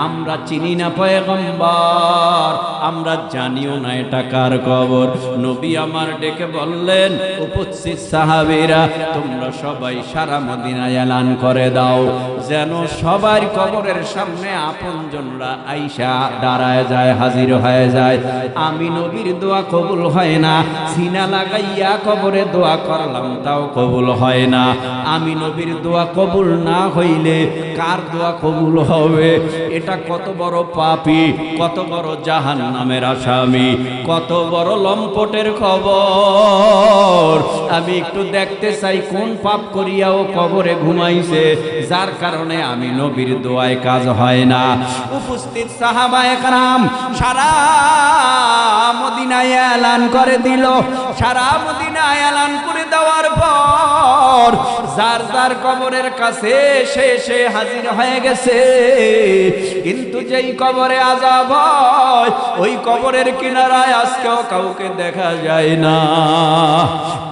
[SPEAKER 1] আমরা চিনি না পয়গম্বর, আমরা জানিও না এটা কার কবর। নবী আমার ডেকে বললেন, উপস্থিত সাহাবীরা, তোমরা সবাই সারা মদিনায় এলান করে দাও, যেন সবার কবরের সামনে আপনজনরা আইসা দাঁড়ায় যায়, হাজির হয়ে যায়। আমি নবীর দোয়া কবুল হয় না, সিনা লাগাইয়া কবরে দোয়া করলাম, তাও কবুল হয় না। আমি নবীর দোয়া কবুল না হইলে কার দোয়া কবুল হবে? এটা কত বড় পাপী, কত বড় জাহান্নামের আসামি, কত বড় লম্পটের খবর। আমি একটু দেখতে চাই কোন পাপ করিয়া ও কবরে ঘুমাইছে, যার কারণে আমি নবীর দোয়ায় কাজ হয় না। উপস্থিত সাহাবায়ে কেরাম সারা মদিনায় এলান করে দিল। সারা মদিনায় এলান করে দেওয়ার পর যার যার কবরের কাছে সে হাজির হয়ে গেছে। কিন্তু যেই কবরে আযাব হয়, ওই কবরের কিনারায় আজকেও কাউকে দেখা যায় না।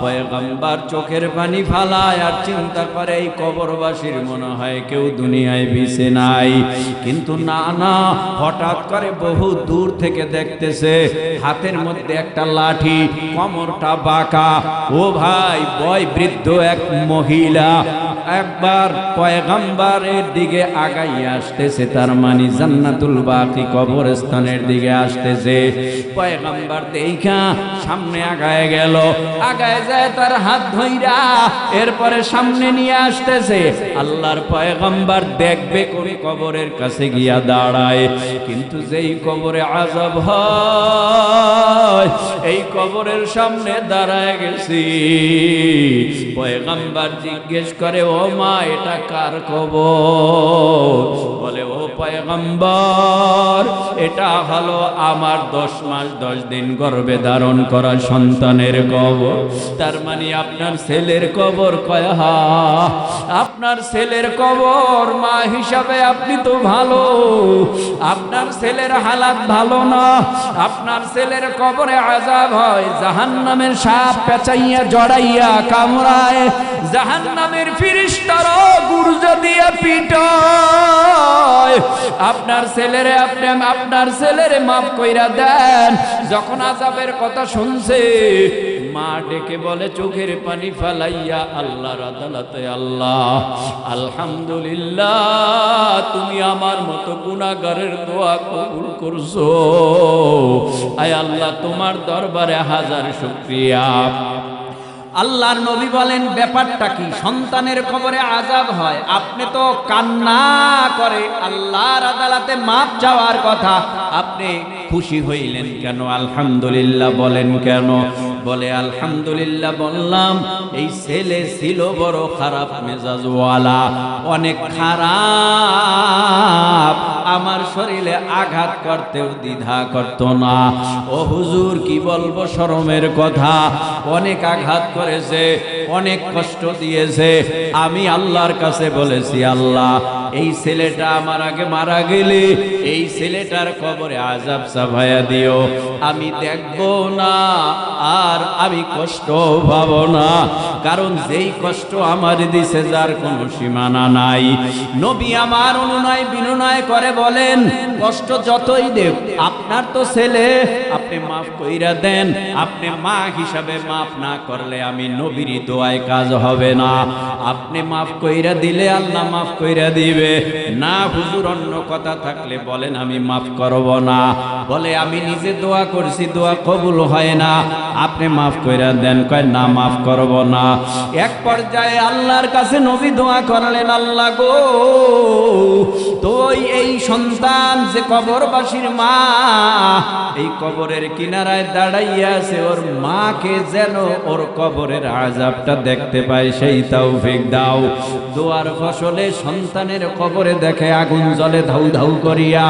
[SPEAKER 1] পয়গম্বর চোখের পানি ফালায় আর চিন্তা করে, এই কবর কবরবাসীর মনে হয় কেউ দুনিয়ায় বেঁচে নাই, কিন্তু না না, হঠাৎ করে বহু দূর থেকে দেখতেছে হাতের মধ্যে একটা লাঠি, কোমরটা বাঁকা। ও ভাই, বয় বৃদ্ধ এক মহিলা একবার পয়গম্বরের দিকে আগাইয়া আসতেছে, তার মানে জান্নাতুল বাকি কবরস্থানের দিকে আসতেছে। পয়গম্বর দেখা সামনে আগায় গেল, আগায় যায় তার হাত ধইরা, এরপরে সামনে নিয়ে আসতেছে। আল্লাহর পয়গম্বর দেখবে করে কবরের কাছে গিয়া দাঁড়ায়, কিন্তু যেই কবরে আযাব হয় এই কবরের সামনে দাঁড়ায় গেছি। পয়গম্বর জিজ্ঞেস করে, ও মা, এটা কার কবর? বলে, ও পয়গম্বর, এটা হলো আমার 10 মাস 10 দিন গর্ভে ধারণ করা সন্তানের কবর। তার মানে আপনার ছেলের কবর কয়া? আপনার ছেলের কবর মা হিসাবে আপনি তো ভালো, আপনার ছেলের হালাত ভালো না। আপনার ছেলের কবরে আযাব হয়, জাহান্নামের সাপ পেঁচাইয়া জড়াইয়া কামড়ায়, জাহান্নামের ফেরেশতারা গুরজা দিয়া পিটায়। আপনার ছেলেরে আপনার ছেলেরে মাফ কইরা দেন। যখন আযাবের কথা শুনছে, মা ডেকে বলে চোখের পানি ফেলাইয়া আল্লাহর আদালতে, আল্লাহ আলহামদুলিল্লাহ, তুমি আমার মতো গুনাহগারের দোয়া কবুল করছো। আয় আল্লাহ, তোমার দরবারে হাজার শুকরিয়া। আল্লাহর নবী বলেন, ব্যাপারটা কি? সন্তানের কবরে আযাব হয়, আপনি তো কান্না করে আল্লাহর আদালতে মাপ চাওয়ার কথা, আপনি খুশি হইলেন কেন? আলহামদুলিল্লাহ বলেন কেন? বলে, আলহামদুলিল্লাহ বললাম, এই ছেলে ছিল বড় খারাপ মেজাজওয়ালা, অনেক খারাপ, আমার শরীরে আঘাত করতেও দ্বিধা করত না। ও হুজুর, কি বলবো শরমের কথা, অনেক আঘাত করেছে, অনেক কষ্ট দিয়েছে। আমি আল্লাহর কাছে বলেছি, আল্লাহ, এই ছেলেটা আমার আগে মারা গেলে এই ছেলেটার কবরে আযাব চাপায়া দিও, আমি দেখব না আর আমি কষ্ট পাবো না, কারণ যেই কষ্ট আমার দিছে যার কোনো সীমানা নাই। নবী আমার অনুনয় বিনয় করে বলেন, কষ্ট যতই দেব, আপনার তো ছেলে, আপনি মাফ কইরা দেন। আপনি মা হিসাবে মাফ না করলে আমি নবীর দোয়ায় কাজ হবে না। আপনি মাফ কইরা দিলে আল্লাহ মাফ কইরা দিবে। না হুজুর, অন্য কথা থাকলে বলেন, আমি মাফ করব না। বলে, আমি নিজে দোয়া করছি, দোয়া কবুল হয় না, আপনি মাফ কইরা দেন। কয়, না, মাফ করব না। এক পর্যায়ে আল্লাহর কাছে নবী দোয়া করলেন, আল্লাহ গো, তো এই সন্তান যে কবরবাসীর মা, এই কবরের কিনারায় দাঁড়াইয়া আছে, ওর মাকে যেন ওর কবরের আযাবটা দেখতে পায়, সেই তৌফিক দাও। দোয়ার ফসলে সন্তানের কবরে দেখে আগুন জ্বলে ধাউ ধাউ করিয়া,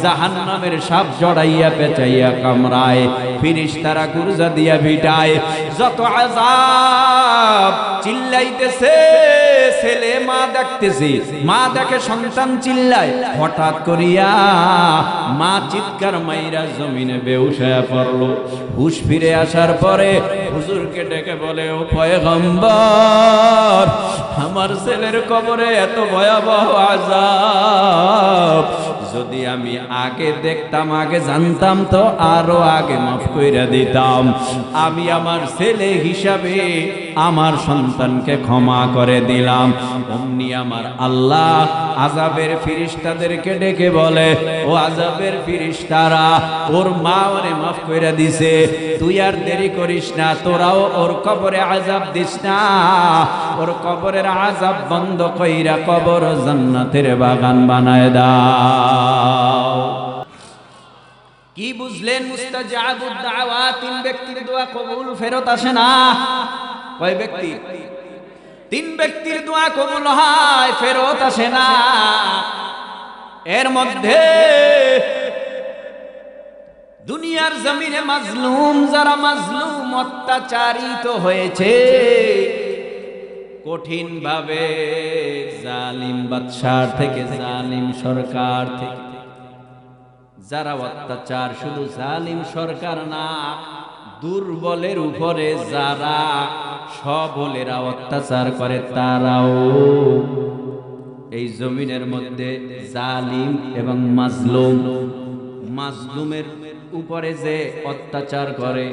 [SPEAKER 1] জাহান্নামের সাপ জড়াইয়া পেঁচাইয়া কামড়ায়, ফেরেশতারা গুরজা দিয়া ভিটায়, যত আযাব চিল্লাইতেছে। ছেলে মা দেখতেছে, মা দেখে সন্তান চিল্লায়, হঠাৎ করিয়া মা চিৎকার মাইরা জমিনে বেহুশ হয়ে পড়লো। হুশ ফিরে আসার পরে হুজুরকে ডেকে বলে, ও পয়গম্বর, আমার ছেলের কবরে এত ভয়াবহ আযাব, যদি আমি আগে দেখতাম, আগে জানতাম তো আরো আগে মাফ কইরা দিতাম। আমি আমার ছেলে হিসাবে আমার সন্তানকে ক্ষমা করে দিলাম। অমনি আমার আল্লাহ আযাবের ফেরেশতাদেরকে ডেকে বলে, ও আযাবের ফেরেশতারা, ওর মা ওরে মাফ কইরা দিছে, তুই আর দেরি করিস না, তোরাও ওর কবরে আযাব দিস না, ওর কবরের আযাব বন্ধ কইরা কবর জান্নাতের বাগান বানায় দাও। কি বুঝলেন? মুস্তাজাবুদ দাওয়াত, 3 ব্যক্তির দোয়া কবুল ফেরত আসে না। কয় ব্যক্তি? 3 ব্যক্তির দোয়া কবুল হয়, ফেরত আসে না। এর মধ্যে দুনিয়ার জমিনে মাজলুম যারা, মাজলুম অত্যাচারিত হয়েছে কঠিন ভাবে, জালিম বাদশার থেকে, জালিম সরকার থেকে, যারা অত্যাচার, শুধু জালিম সরকার না, দুর্বলের উপরে যারা সবলেরা অত্যাচার করে, তারাও এই জমিনের মধ্যে জালিম এবং মাজলুম, মাজলুমের উপরে যে অত্যাচার করে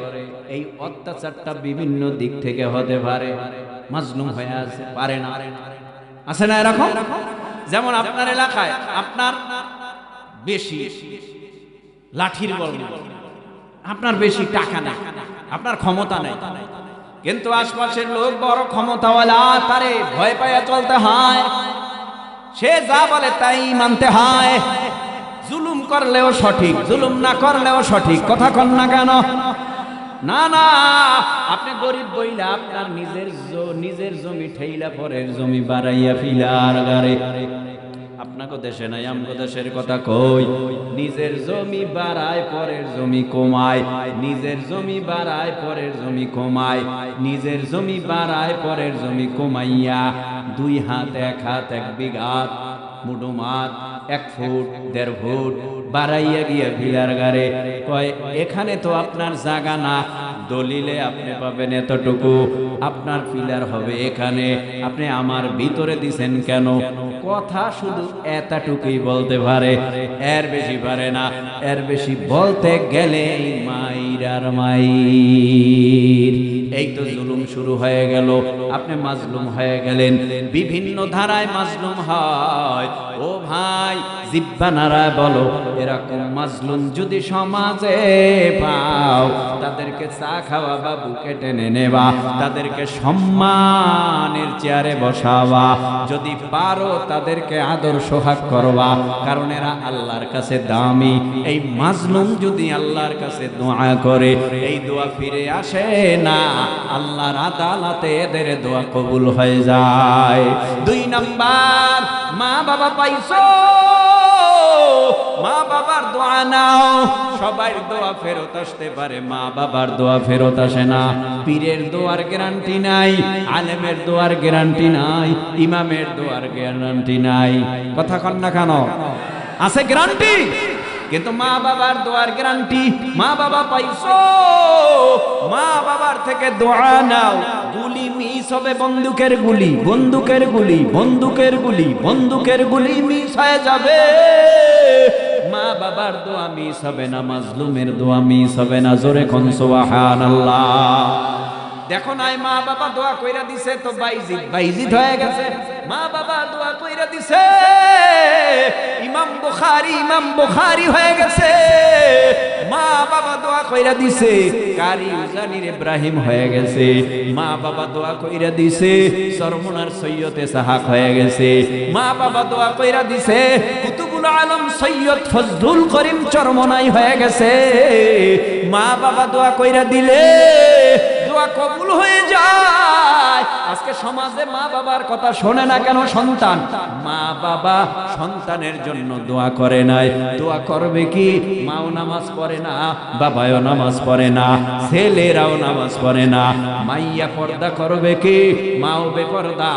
[SPEAKER 1] এই অত্যাচারটা বিভিন্ন দিক থেকে হতে পারে। মাজলুম হয়ে আছে পারে না, আছে না এরকম? যেমন আপনার এলাকায় আপনার বেশি লাঠির বল, আপনার বেশি টাকা নেই, আপনার ক্ষমতা নেই, কিন্তু আশপাশের লোক বড় ক্ষমতাওয়ালা, তারে ভয় পাইয়া চলতে হয়, সে যা বলে তাই মানতে হয়। জুলুম করলেও সঠিক, জুলুম না করলেও সঠিক, কথা কন না কেন? না না, আপনি গরিব বইলা আপনার নিজের জমি ঠেইলা পরের জমি বাড়াইয়া ফিলার গারে। আপনাকে দেশে নাই, আমগো দেশের কথা কই। নিজের জমি বাড়ায় পরের জমি কমায়, নিজের জমি বাড়ায় পরের জমি কমায়, নিজের জমি বাড়ায় পরের জমি কমাইয়া 2 হাত 1 হাত 1 বিঘা মুঠো মাঠ 1 ফুট 1.5 ফুট বাড়াইয়া গিয়ে ভিলার গারে কয় এখানে তো আপনার জায়গা না, দলিলে আপনি পাবেন এতটুকু, আপনার ফিলার হবে এখানে, আপনি আমার ভিতরে দিছেন কেন? কথা শুধু এতটুকুই বলতে পারে, এর বেশি পারে না। এর বেশি বলতে গেলে মাইরার মাইর। এই তো জুলুম শুরু হয়ে গেল, আপনি মাজলুম হয়ে গেলেন। বিভিন্ন ধারায় মাজলুম হয়। ও ভাই, জিব্বা নাড়ায় বলো, এরকম মাজলুম যদি সমাজে পাও, তাদেরকে চা খাওয়া বা বুকে টেনে নেবা, তাদেরকে সম্মানের চেয়ারে বসাবা, যদি পারো তাদেরকে আদর সোহাগ করবা, কারণ এরা আল্লাহর কাছে দামি। এই মাজলুম যদি আল্লাহর কাছে দোয়া করে, এই দোয়া ফিরে আসে না, আল্লাহর আদালতে এদের দোয়া কবুল হয়ে যায়। 2 নাম্বার, মা বাবা পাইছো, মা বাবার দোয়া নাও। সবার দোয়া ফেরত আসতে পারে, মা বাবার দোয়া ফেরত আসে না। পীরের দোয়ার গ্যারান্টি নাই, আলেমের দোয়ার গ্যারান্টি নাই, ইমামের দোয়ার গ্যারান্টি নাই। কথা কন না কেন? আছে গ্যারান্টি, কিন্তু মা বাবার দোয়ার গ্যারান্টি। মা বাবা পাইছো, মা বাবার থেকে দোয়া নাও। গুলি মিস হবে, বন্দুকের গুলি, বন্দুকের গুলি, বন্দুকের গুলি, বন্দুকের গুলি মিস হয়ে যাবে। মা বাবার দোয়া মিস হবে না, মাজলুমের দোয়া মিস হবে না। জোরে কোন সুবহানাল্লাহ। দেখো নাই, মা বাবা দোয়া কইরা দিছে তো বাইজিদ হয়ে গেছে। মা বাবা দোয়া কইরা দিছে, ইমাম বুখারী হয়ে গেছে। মা বাবা দোয়া কইরা দিছে, কারি উজানির ইব্রাহিম হয়ে গেছে। মা বাবা দোয়া কইরা দিছে, সরমুনার সৈয়দ ইসহাক হয়ে গেছে। মা বাবা দোয়া কইরা দিছে, কুতুবুল আলম সৈয়দ ফজলুল করিম চরমনাই হয়ে গেছে। মা বাবা দোয়া কইরা দিলে দোয়া কবুল হয়ে যায়। আজকে সমাজে মা বাবার কথা শোনে না কেন সন্তান? মা বাবা সন্তানের জন্য দোয়া করে নাই, দোয়া করবে কি? মাও নামাজ পড়ে না, বাবাও নামাজ পড়ে না, ছেলেরাও নামাজ পড়ে না। মাইয়া পর্দা করবে কি? মাও বেপর্দা,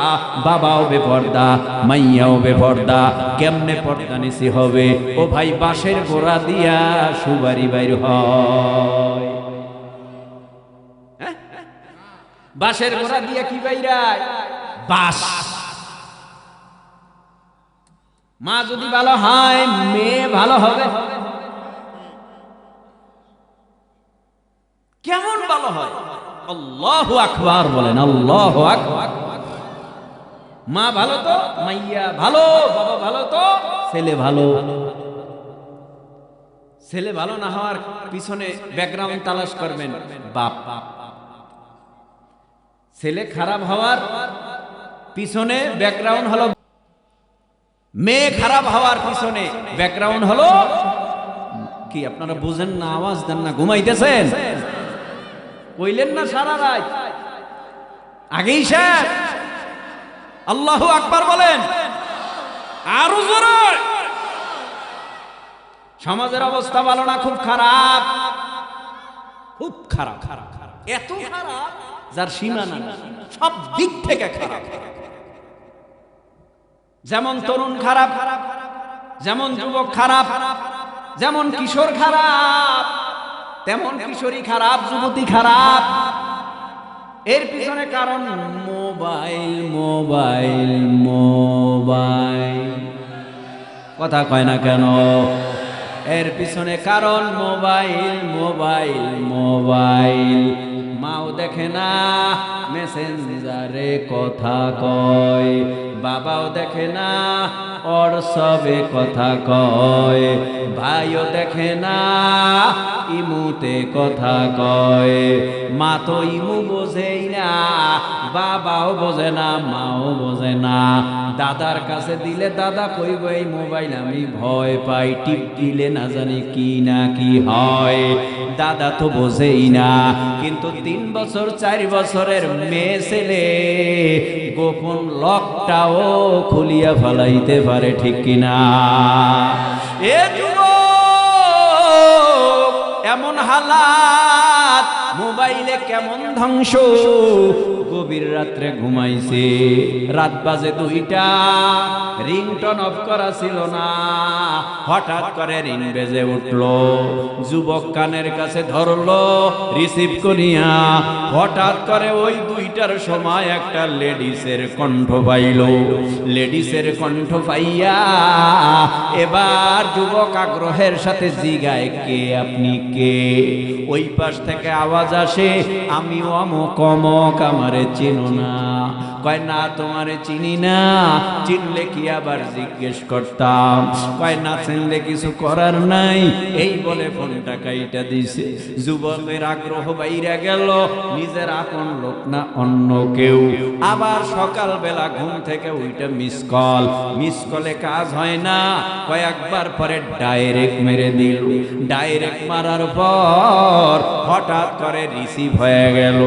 [SPEAKER 1] বাবাও বেপর্দা, মাইয়াও বেপর্দা। কেমনে পর্দা নিশি হবে? ও ভাই, বাঁশের গোড়া দিয়া সুবারি বাইর হয়। বাঁশের গোড়া দিয়ে কি বাইরায়? বাঁশ। মা যদি ভালো হয়, মেয়ে ভালো হবে। কেমন ভালো হয়? আল্লাহু আকবার বলেন, আল্লাহু আকবার। মা ভালো তো মাইয়া ভালো, বাবা ভালো তো ছেলে ভালো। ছেলে ভালো না হওয়ার পিছনে ব্যাকগ্রাউন্ড তালাশ করবেন, বাপ। ছেলে খারাপ হওয়ার পিছনে ব্যাকগ্রাউন্ড হলো, মেয়ে খারাপ হওয়ার পিছনে ব্যাকগ্রাউন্ড হলো কি? আপনারা বুঝেন না, আওয়াজ দেন না, ঘুমাইতেছেন? কইলেন না সারা রাত? আগেই শেষ। আল্লাহু আকবার বলেন আরো জোরে। সমাজের অবস্থা ভালো না, খুব খারাপ, খুব খারাপ। এত খারাপ যার সীমানা নাই, সব দিক থেকে খারাপ। যেমন তরুণ খারাপ, যেমন যুবক খারাপ, যেমন কিশোর খারাপ, তেমন কিশোরী খারাপ, যুবতী খারাপ। এর পিছনে কারণ মোবাইল, মোবাইল, মোবাইল। কথা কয় না কেন? এর পিছনে কারণ মোবাইল মোবাইল মোবাইল। মাও দেখে না, মেসেঞ্জারে কথা কয়। বাবাও দেখে না, হোয়াটসঅ্যাপে কথা কয়। ভাইও দেখে না, ইমুতে কথা কয়। মা তো ইমু বোঝেই না, বাবাও বোঝে না, মাও বোঝে না। দাদার কাছে দিলে দাদা কইব এই মোবাইল আমি ভয় পাই, টিপ দিলে না জানি কি না কি হয়। দাদা তো বোঝেই না। কিন্তু 3 বছর 4 বছরের মেয়ে ছেলে গোপন লকটাও খুলিয়া ফেলাইতে পারে, ঠিক কিনা? এ যুবক, এমন হালাত, মোবাইলে কেমন ধ্বংস। গভীর রাত্রে ঘুমাইছে, রাত বাজে 2টা, রিংটন অফ করা ছিল না। হঠাৎ করে রিং বেজে উঠলো, যুবক কানের কাছে ধরলো, রিসিভ করিয়া হঠাৎ করে ওই 2টার সময় একটা লেডিসের কণ্ঠ পাইল। লেডিসের কণ্ঠ পাইয়া এবার যুবক আগ্রহের সাথে জিগায়, কে আপনি কে? ওই পাশ থেকে আওয়াজ আসে, আমি অমুক অমুক, আমারে চিনো না? কয় না, তোমারে চিনি না, চিনলে কি আবার জিজ্ঞেস করতাম। কয় না, চিনলে কিছু করার নাই, এই বলে ফোনটা কাইটা দিছে। যুবকের আগ্রহ বাইরে গেল, নিজের আপন লোক না অন্য কেউ। আবার সকালবেলা ঘুম থেকে ওইটা মিস কল, মিস কলে কাজ হয় না, কয়েকবার পরে ডাইরেক্ট মেরে দিল। ডাইরেক্ট মারার পর হঠাৎ করে রিসিভ হয়ে গেল।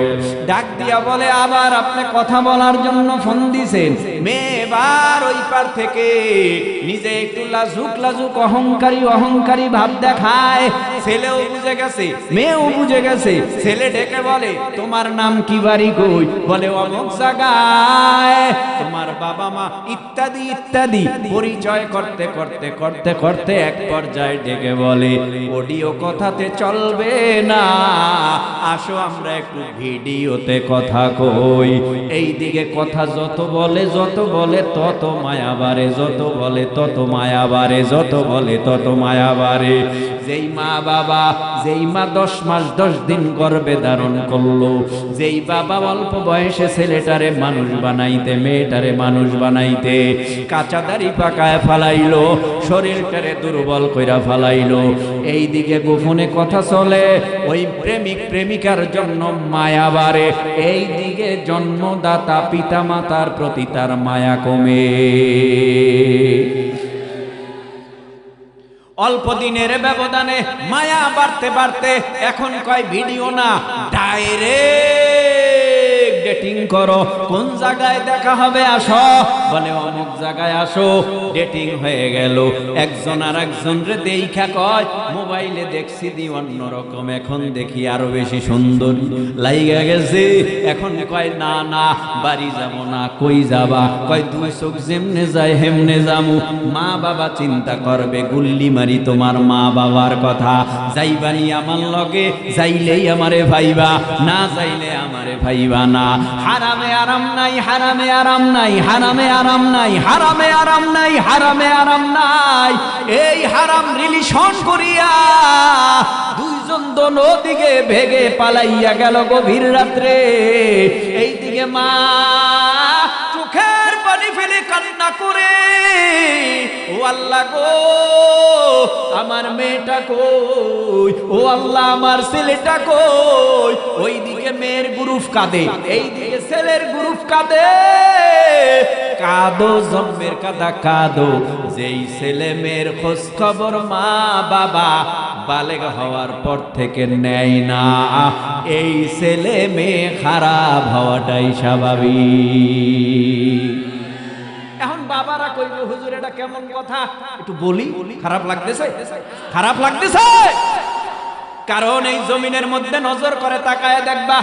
[SPEAKER 1] ডাক দিয়া বলে, আবার আপনি কথা বলার জন্য ফোন দিছেন? মেয়ে এবার ওই পার থেকে নিজে একটু লাজুক লাজুক অহংকারী অহংকারী ভাব দেখায়। ছেলেও বুঝে গেছে, মেয়েও বুঝে গেছে। ছেলে ডেকে বলে, তোমার নাম কি, বাড়ি কই? বলে অমুক জায়গায়, তোমার বাবা মা ইত্যাদি ইত্যাদি পরিচয় করতে করতে করতে করতে এক পর্যায়ে ডেকে বলে, অডিও কথাতে চলবে না, আসো আমরা একটু ভিডিওতে কথা কই। এই দিকে কথা যত বলে তত মায়া বাড়ে, যত বলে তত মায়া বাড়ে, যত বলে তত মায়া বাড়ে। যেই মা বাবা, যেই মা 10 মাস 10 দিন গর্ভে ধারণ করলো, যেই বাবা অল্প বয়সে ছেলেটারে মানুষ বানাইতে, মেয়েটারে মানুষ বানাইতে কাঁচা দাড়ি পাকায় ফালাইলো, শরীরটারে দুর্বল কইরা ফালাইলো, এই দিকে গোপনে কথা চলে, ওই প্রেমিক প্রেমিকার জন্য মায়া বাড়ে, এই দিকে জন্মদাতা পিতা মাতার প্রতি তার মায়া কমে। অল্প দিনের ব্যবধানে মায়া বাড়তে বাড়তে এখন কয় ভিডিও না, ডাইরেক্ট ডেটিং করো। কোন জায়গায় দেখা হবে? আসো। বলে অমুক জায়গায় আসো। ডেটিং হয়ে গেল। একজন আর একজনরে দেখা কয়, মোবাইলে দেখছি দি অন্যরকম, এখন দেখি আরো বেশি সুন্দর লাইগা গেছে। এখন কয় না না, বাড়ি যাব না। কই যাবা? কয় 2 চোখ যেমনে যায় হেমনে যামু। মা বাবা চিন্তা করবে, গুল্লি মারি তোমার মা বাবার কথা। যাইবানি আমার লগে, যাইলেই আমারে ভাইবা, না যাইলে আমারে ভাইবা না। হারামে আরাম নাই, হারামে আরাম নাই, হারামে আরাম নাই, হারামে আরাম নাই, হারামে আরাম নাই। এই হারাম রিলেশন করিয়া 2 জন দোনো দিকে ভেগে পালাইয়া গেল গভীর রাত্রে। এইদিকে মা চোখের পানি ফেলে কান্না করে, ও আল্লাহ গো, আমার মেয়েটা কই? ও আল্লাহ, আমার ছেলেটা কই? ওইদিকে মেয়ের গ্রুপ কাঁদে, এইদিকে ছেলের গ্রুপ কাঁদে। কাঁদো জন্মের কাঁদা কাঁদো, যেই ছেলে মেয়ের খোঁজ খবর মা বাবা বালেগ হওয়ার পর থেকে নেয় না, এই ছেলে মেয়ে খারাপ হওয়াটাই স্বাভাবিক। এখন বাবারা কইবে, হুজুর এটা কেমন কথা? একটু বলি, খারাপ লাগতেছে? খারাপ লাগতেছে? কারণ এই জমিনের মধ্যে নজর করে তাকায় দেখবা,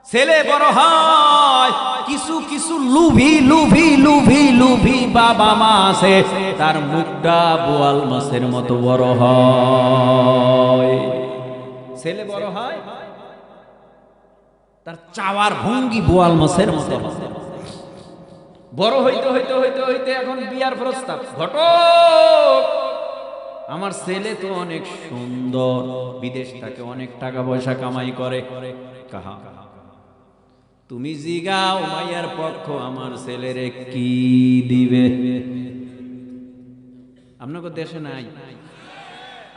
[SPEAKER 1] ছেলে বড় হয়, কিছু কিছু লুভি লুভি লুভি লুভি বাবা মা আছে, তার মুখটা বোয়াল মাছের মতো বড় হয়। ছেলে বড় হয়, তার চাওয়ার ভঙ্গি বোয়াল মাছের মতো। বড় হইতে হইতে হইতে হইতে এখন বিয়ার প্রস্তাব, ঘটক আমার ছেলে তো অনেক সুন্দর, বিদেশ থেকে অনেক টাকা পয়সা কামাই করে, কাহা তুমি জিগাও মাইয়ার পক্ষ আমার ছেলেরে কি দিবে? আপনাকে দেশে নাই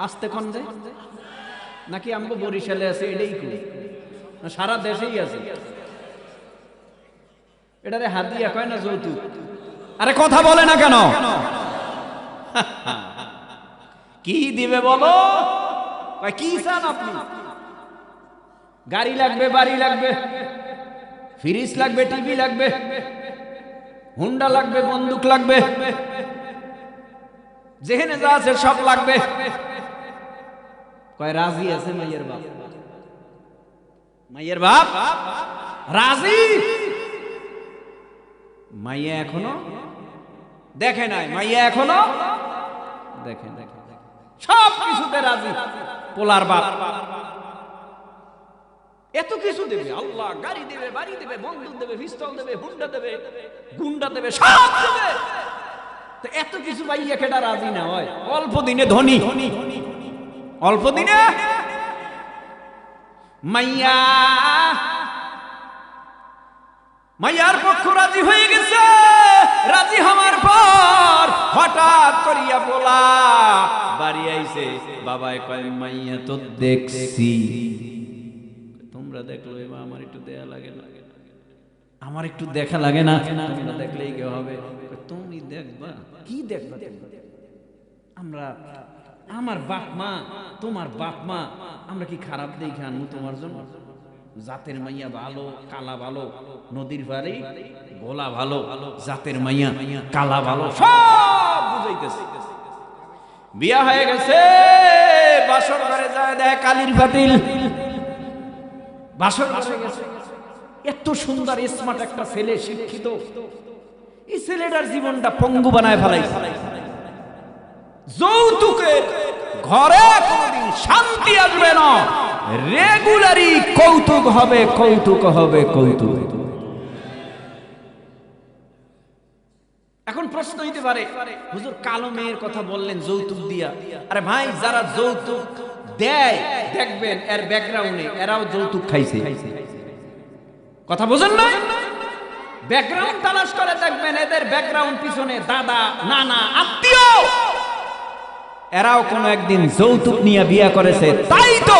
[SPEAKER 1] আসতে কোন যায় নাকি আমগো বরিশালে আছে? এটাই না সারা দেশেই আছে। এটারে হাদিয়া কয় না যৌতুক? আরে কথা বলে না কেন? কি দিবে বলো? কি চান আপনি? গাড়ি লাগবে, বাড়ি লাগবে, ফ্রিজ লাগবে, টিভি লাগবে, হুন্ডা লাগবে, বন্দুক লাগবে, যেখানে যা আছে সব লাগবে। কয় রাজি আছে মাইয়ের বাপ? মাইয়ের বাপ রাজি? মাইয়া এখনো দেখে নাই, মাইয়া এখনো দেখে নাই, সব কিছুতে রাজি। পোলার বাপ এত কিছু দেবে, আল্লাহ গাড়ি দেবে, বাড়ি দেবে, বন্দুক দেবে, পিস্তল দেবে, হুন্ডা দেবে, গুন্ডা দেবে, সব দেবে। তো এত কিছু পাইয়া কেটা রাজি না হয়? অল্প দিনে ধনী, অল্প দিনে মাইয়া, মাইয়ার পক্ষ রাজি হয়ে গেছে। রাজি হওয়ার পর হঠাৎ করিয়া বলা বাড়ি আইছে, বাবাই কয় মাইয়া তো দেখছি। তোমরা দেখলো এবার আমার একটু দেয়া লাগে না, আমার একটু দেখা লাগে না? তোমরা দেখলেই কি হবে? তুমি দেখবা? কি দেখবা? আমরা, আমার বাপ মা, তোমার বাপ মা, আমরা কি খারাপ দেখে আনবো তোমার জন্য? জাতের মাইয়া ভালো, কালা ভালো, নদীর পারে গোলা ভালো, জাতের মাইয়া কালা ভালো, সব বুঝাইতেছে। বিয়া হয়ে গেছে, বাসর ঘরে যায় দেয় কালির পাতিল, বাসর ঘরে গেছে। এত সুন্দর স্মার্ট একটা ছেলে, শিক্ষিত, এই ছেলেটার জীবনটা পঙ্গু বানায় ফেলাইছে। যৌতুকের ঘরে কোনদিন শান্তি আসবে না, রেগুলারই কৌতুক হবে, কৌতুক হবে, কৌতুক। এখন প্রশ্ন হইতে পারে, হুজুর কালো মেয়ের কথা বললেন যৌতুক দিয়া। আরে ভাই, যারা যৌতুক দেয় দেখবেন এর ব্যাকগ্রাউন্ডে এরাও যৌতুক খাইছে। কথা বুঝেন না? ব্যাকগ্রাউন্ড তালাশ করে দেখবেন এদের ব্যাকগ্রাউন্ড পিছনে দাদা, নানা, আত্মীয়, এরাও কোন একদিন যৌতুক নিয়ে বিয়ে করেছে। তাই তো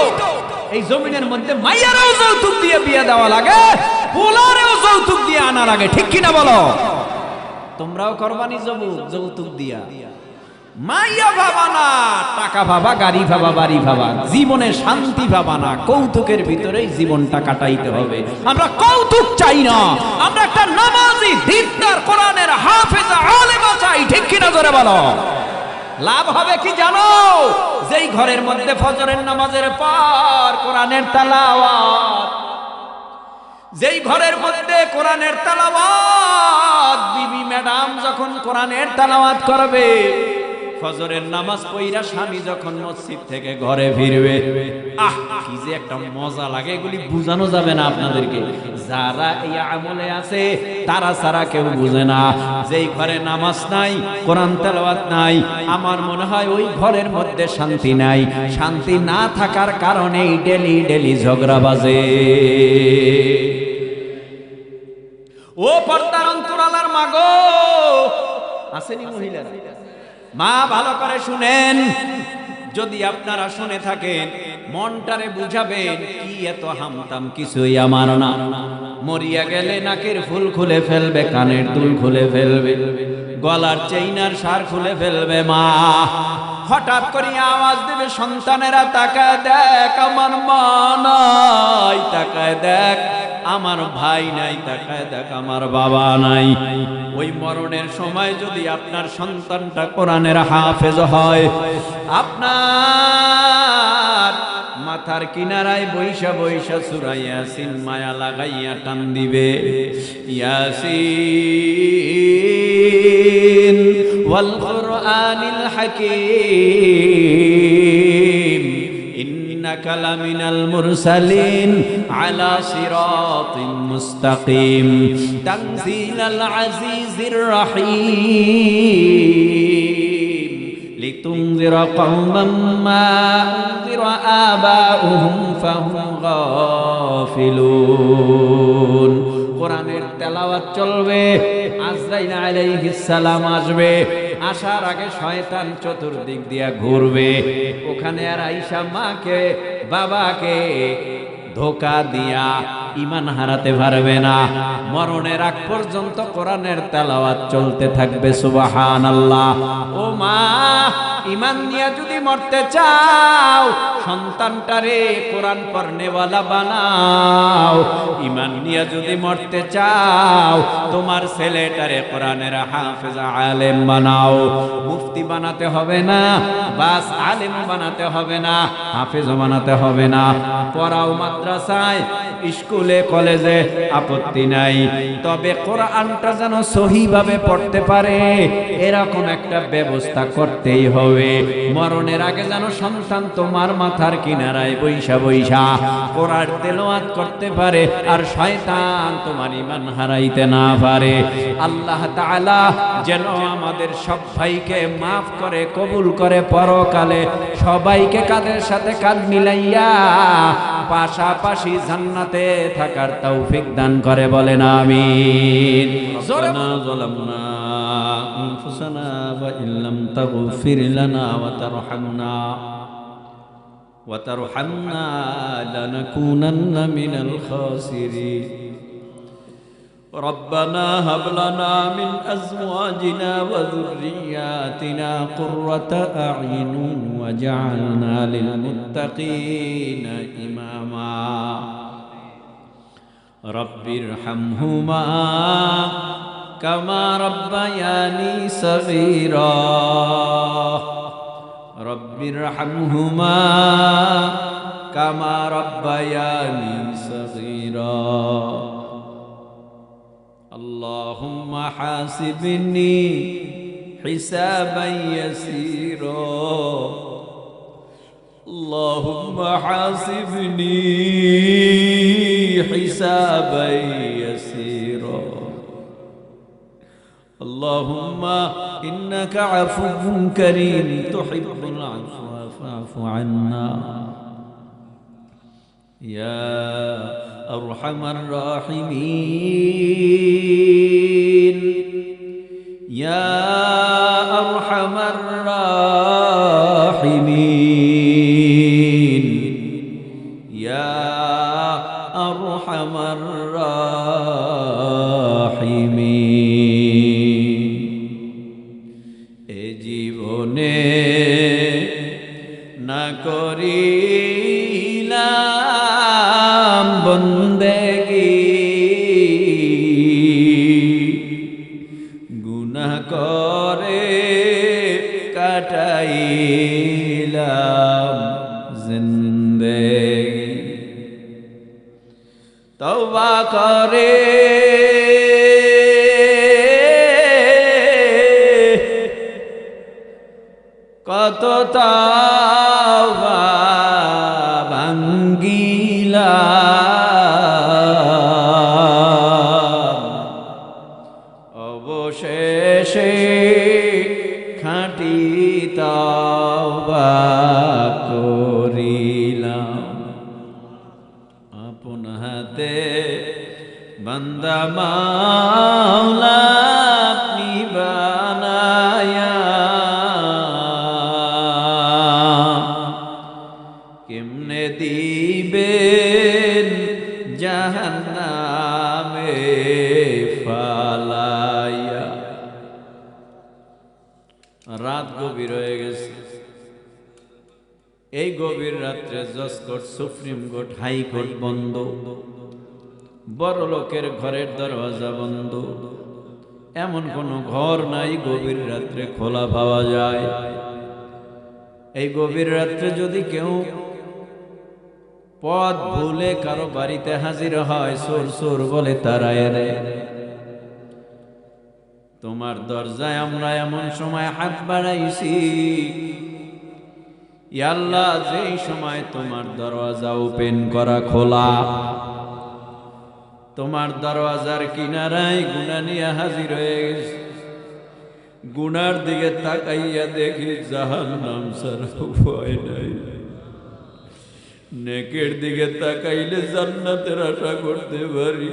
[SPEAKER 1] এই জমিনের মধ্যে মাইয়ারও যৌতুক দিয়ে বিয়ে দেওয়া লাগে, পোলারেও যৌতুক দিয়ে আনা লাগে, ঠিক কিনা বলো? তোমরাও করবানি যৌতুক দিয়া? মাইয়া ভাবা না, টাকা ভাবা, গাড়ি ভাবা, বাড়ি ভাবা, জীবনে শান্তি ভাবা না, কৌতুকের ভিতরেই জীবনটা কাটাইতে হবে। আমরা কৌতুক চাই না, আমরা একটা নামাজি, দিনদার, কোরআনের হাফেজ, আলেম চাই, ঠিক কিনা জোরে বলো? লাভ হবে কি জানো? যেই ঘরের মধ্যে ফজরের নামাজের পর কোরআনের তেলাওয়াত, যেই ঘরের মধ্যে কোরআনের তেলাওয়াত, বিবি ম্যাডাম যখন কোরআনের তেলাওয়াত করবে, ফজরের নামাজ পড়া স্বামী যখন মসজিদ থেকে ঘরে ফিরবে, আহ কি যে একটা মজা লাগে, এগুলি বুঝানো যাবে না আপনাদেরকে। যারা এই আমলে আছে তারা ছাড়া কেউ বুঝে না। যেই ঘরে নামাজ নাই, কোরআন তেলাওয়াত নাই, আমার মনে হয় ওই ঘরের মধ্যে শান্তি নাই। শান্তি না থাকার কারণেই ডেলি ডেলি ঝগড়া বাজে। ও পর্দার অন্তরালার মাগো, আসেনি মহিলারা? মা ভালো করে শুনেন, যদি আপনারা শুনে থাকেন মনটারে বুঝাবেন, কি এত হামতাম কিছুই আমার না। মরিয়া গেলে নাকের ফুল খুলে ফেলবে, কানের দুল খুলে ফেলবে, গলার চেইনার সার খুলে ফেলবে। মা হঠাৎ করে আওয়াজ দেবে, সন্তানেরা তাকায় দেখ আমার মা নাই, তাকায় দেখ আমার ভাই নাই, তাকায় দেখ আমার বাবা নাই। ওই মরণের সময় যদি আপনার সন্তানটা কোরআনের হাফেজ হয়, আপনার মাথার কিনারায় বৈশা বৈশা সূরা ইয়াসিন মায়া লাগাইয়া টান দিবে, ইয়াসিন ওয়াল কুরআনিল হাকীম ইন্নাকা লামিনাল মুরসালিন আলা সিরাতিম মুস্তাকিম তানজিলাল আজিজির রহিম লিতুনজিরা কওমান মা উনজিরা আবাউহুম ফাহুম গাফিলুন। কোরআনের তেলাওয়াত চলবে, আজরাইল আলাইহিস সালাম আসবে, আসার আগে শয়তান চতুর্দিক দিয়া ঘুরবে, ওখানে আর আয়েশা মাকে বাবাকে ধোকা দিয়া ঈমান হারাতে পারবে না। মরণের আগ পর্যন্ত কোরআনের তেলাওয়াত চলতে থাকবে। সুবহানাল্লাহ। ও মা, ঈমান নিয়ে যদি মরতে চাও সন্তানটারে কোরআন পড়নেওয়ালা বানাও। ঈমান নিয়ে যদি মরতে চাও তোমার ছেলেটারে কোরআনের হাফেজ আলেম বানাও। মুফতি বানাতে হবে না, বাস আলেম বানাতে হবে না, হাফেজ বানাতে হবে না। পড়াও মাদ্রাসায়, স্কুলে, কলেজে, আপত্তি নাই, তবে কোরআনটা যেন সহিভাবে পড়তে পারে এরকম একটা ব্যবস্থা করতেই হবে। মরণের আগে যেন সন্তান তোমার মাথার কিনারায় বৈশা বৈশা কোরআন তেলাওয়াত করতে পারে আর শয়তান তোমার ঈমান হারাইতে না পারে। আল্লাহ তাআলা যেন আমাদের সব ভাইকে মাফ করে, কবুল করে, পরকালে সবাইকে কাঁধের সাথে কাঁধ মিলাইয়া পাশাপাশি জান্নাতে থাকার তৌফিক দান করে, বলেন আমিন। রব্বানা যালামনা আনফুসানা ওয়া ইল্লাম তাগফির লানা ওয়া তারহামনা লানাকুনান্না মিনাল খাসিরিন। ربنا هب لنا من أزواجنا وذرياتنا قرة أعين واجعلنا للمتقين إماما رب ارحمهما كما ربياني صغيرا رب ارحمهما كما ربياني صغيرا اللهم حاسبني حسابا يسيرا اللهم حاسبني حسابا يسيرا اللهم إنك عفو كريم تحب العفو فاعف عنا يا أرحم الراحمين يا أرحم الراحمين يا أرحم الراحمين এ জীবনে না করিলাম বন্দেগী গুনাহ করে কাটাইলাম জিন্দেগী তওবা করে কত তওবা ভাঙ্গিলাম অবশেষে খাঁটি তওবা করিলাম আপন হাতে বান্দা মাওলা আপনি বানায়া কেমনে দিবেন জাহান্নামে ফালাইয়া। রাত গভীর হয়ে গেছে। এই গভীর রাত্রে জজ কোর্ট, সুপ্রিম কোর্ট, হাইকোর্ট বন্ধ, বড় লোকের ঘরের দরওয়াজা বন্ধ, এমন কোন ঘর নাই গভীর রাত্রে খোলা পাওয়া যায়। এই গভীর রাত্রে যদি কেউ পথ ভুলে কারো বাড়িতে হাজির হয়, চোর চোর বলে তাড়ায় রে, তোমার দরজায় আমরা এমন সময় হাত বাড়াইছি ইয়া আল্লাহ, যেই সময় তোমার দরওয়াজা ওপেন করা খোলা, তোমার দরওয়াজার কিনারায় গুনাহ নিয়ে হাজির হয়ে গেছে, গুনার দিকে তাকাইয়া দেখি জাহান্নাম ছাড়া উপায় নাই, নেকের দিকে তাকাইলে জান্নাতের আশা করতে পারি।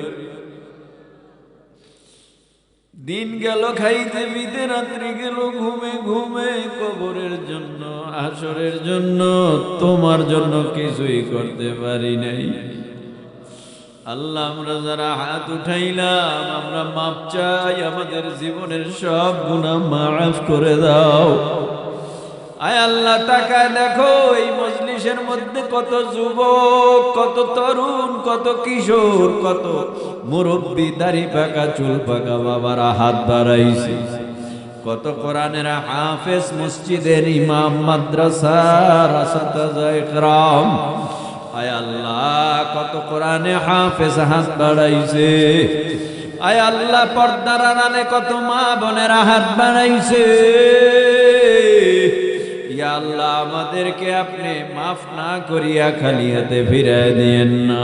[SPEAKER 1] দিন গেল খাইতে পিতে, রাত্রি গেল ঘুমে ঘুমে, কবরের জন্য হাসরের জন্য তোমার জন্য কিছুই করতে পারি নাই। আল্লাহ, আমরা যারা হাত উঠাইলাম, আমরা মাপ চাই, আমাদের জীবনের সব গুনাহ মাফ করে দাও। আয় আল্লাহ, তাকায় দেখো এই মজলিসের মধ্যে কত যুবক, কত তরুণ, কত কিশোর, কত মুরব্বী, দাড়ি পাকা চুল পাকা বাবারা হাত বাড়াইছে, কত কোরআনের হাফেজ, মসজিদের ইমাম, মাদ্রাসার আসাতাজা ইকরাম। আয় আল্লাহ, কত কোরআনে হাফেজ হাত বাড়াইছে। আয় আল্লাহ, পর্দার আড়ালে কত মা বোনেরা হাত বাড়াইছে। ইয়া আল্লাহ, আমাদেরকে আপনি মাফ না করিয়া খালি হাতে ফিরায় দিয়েন না।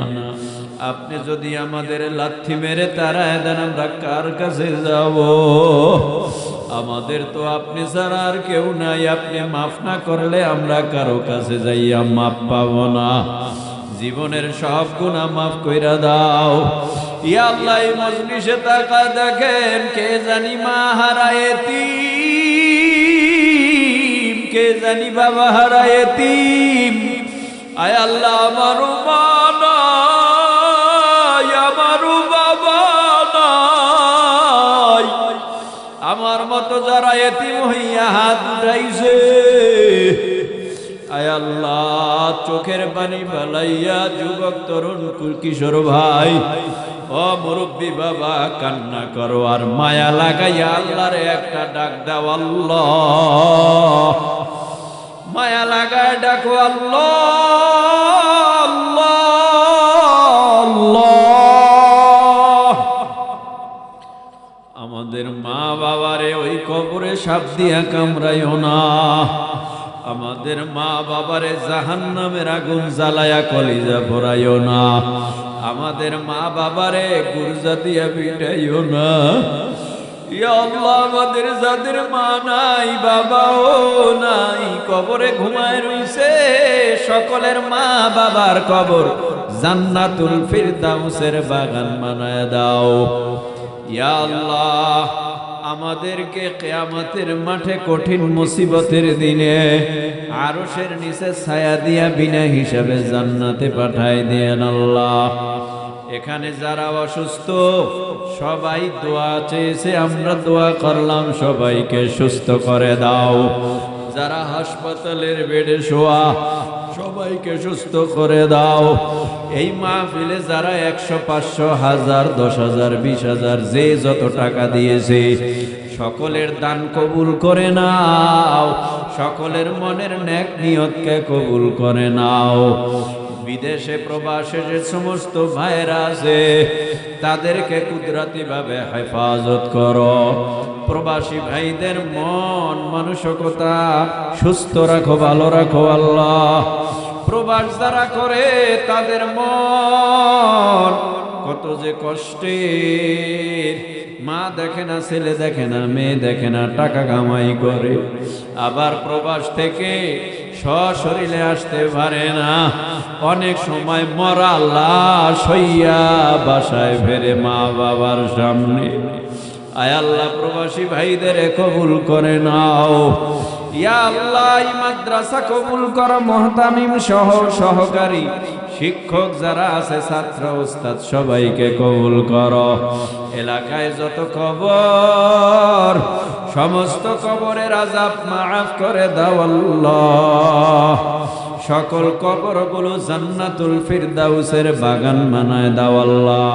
[SPEAKER 1] আপনি যদি আমাদের লাথি মেরে তাড়ায় দেন, আমরা কার কাছে যাব? আমাদের তো আপনি ছাড়া আর কেউ নাই। আপনি মাফ না করলে আমরা কারো কাছে যাইয়া মাফ পাবো না। জীবনের সব গুনাহ মাফ কইরা দাও। ইয়া আল্লাহ, এই মজলিসে তাকা দেখেন, কে জানি মা হারায়েতি, কে জানি বাবা হারায়েতি। আয় আল্লাহ, আমারও মা নাই, আমারও বাবা নাই, আমার মতো যারা এতিম হইয়া হাত উঠাইছে, আয় আল্লাহ, চোখের পানি বালাইয়া যুবক, তরুণ, কিশোর ভাই, ও মুরব্বী বাবা, কান্না করো আর মায়া লাগাইয়া আল্লাহরে একটা ডাক দাও। আল্লাহ, মায়া লাগায় ডাকো, আল্লাহ, আল্লাহ, আল্লাহ। আমাদের মা বাবারে ওই কবরে সাপ দিয়া কামড়াইও না। আমাদের মা বাবারে জাহান্নামের আগুন জ্বালায়া কলিজা ভরাইও না। আমাদের মা বাবারে গুরজা দিয়া পিটাইও না। ইয়া আল্লাহ, আমাদের যাদের মা নাই, বাবাও নাই, কবরে ঘুমায় রইছে, সকলের মা বাবার কবর জান্নাতুল ফিরদাউসের বাগান বানায় দাও। ইয়া আল্লাহ, আমাদেরকে কিয়ামতের মাঠে কঠিন মুসিবতের দিনে আরশের নিচে ছায়া দিয়া বিনা হিসাবে জান্নাতে পাঠায় দেন আল্লাহ। এখানে যারা অসুস্থ সবাই দোয়া চেয়েছে, আমরা দোয়া করলাম, সবাইকে সুস্থ করে দাও। যারা হাসপাতালের বেডে শোয়া সবাইকে সুস্থ করে দাও। এই মাহফিলে যারা 100, 500, 1000, 10,000, 20,000 যে যত টাকা দিয়েছে, সকলের দান কবুল করে নাও। সকলের মনের নেক নিয়তকে কবুল করে নাও। বিদেশে প্রবাসে যে সমস্ত ভাইরা আছে, তাদেরকে কুদরতি ভাবে হেফাজত করো। প্রবাসী ভাইদের মন মানসিকতা সুস্থ রাখো, ভালো রাখো আল্লাহ। প্রবাস যারা করে তাদের মন কত যে কষ্টের, মা দেখে না, ছেলে দেখে না, মেয়ে দেখে না, টাকা কামাই করে, আবার প্রবাস থেকে সশরীরে আসতে পারে না। অনেক সময় মরা লাশ হইয়া বাসায় ফেরে মা বাবার সামনে। আয় আল্লাহ, প্রবাসী ভাইদের কবুল করে নাও। ইয়া আল্লাহ, এই মাদ্রাসা কবুল করো, মুহতামিম সহ সহকারী শিক্ষক যারা আছে, ছাত্র ওস্তাদ সবাইকে কবুল করো। এলাকায় যত কবর, সমস্ত কবরের আযাব মাফ করে দাও আল্লাহ। সকল কবরগুলো জান্নাতুল ফিরদাউসের বাগান বানায় দাও আল্লাহ।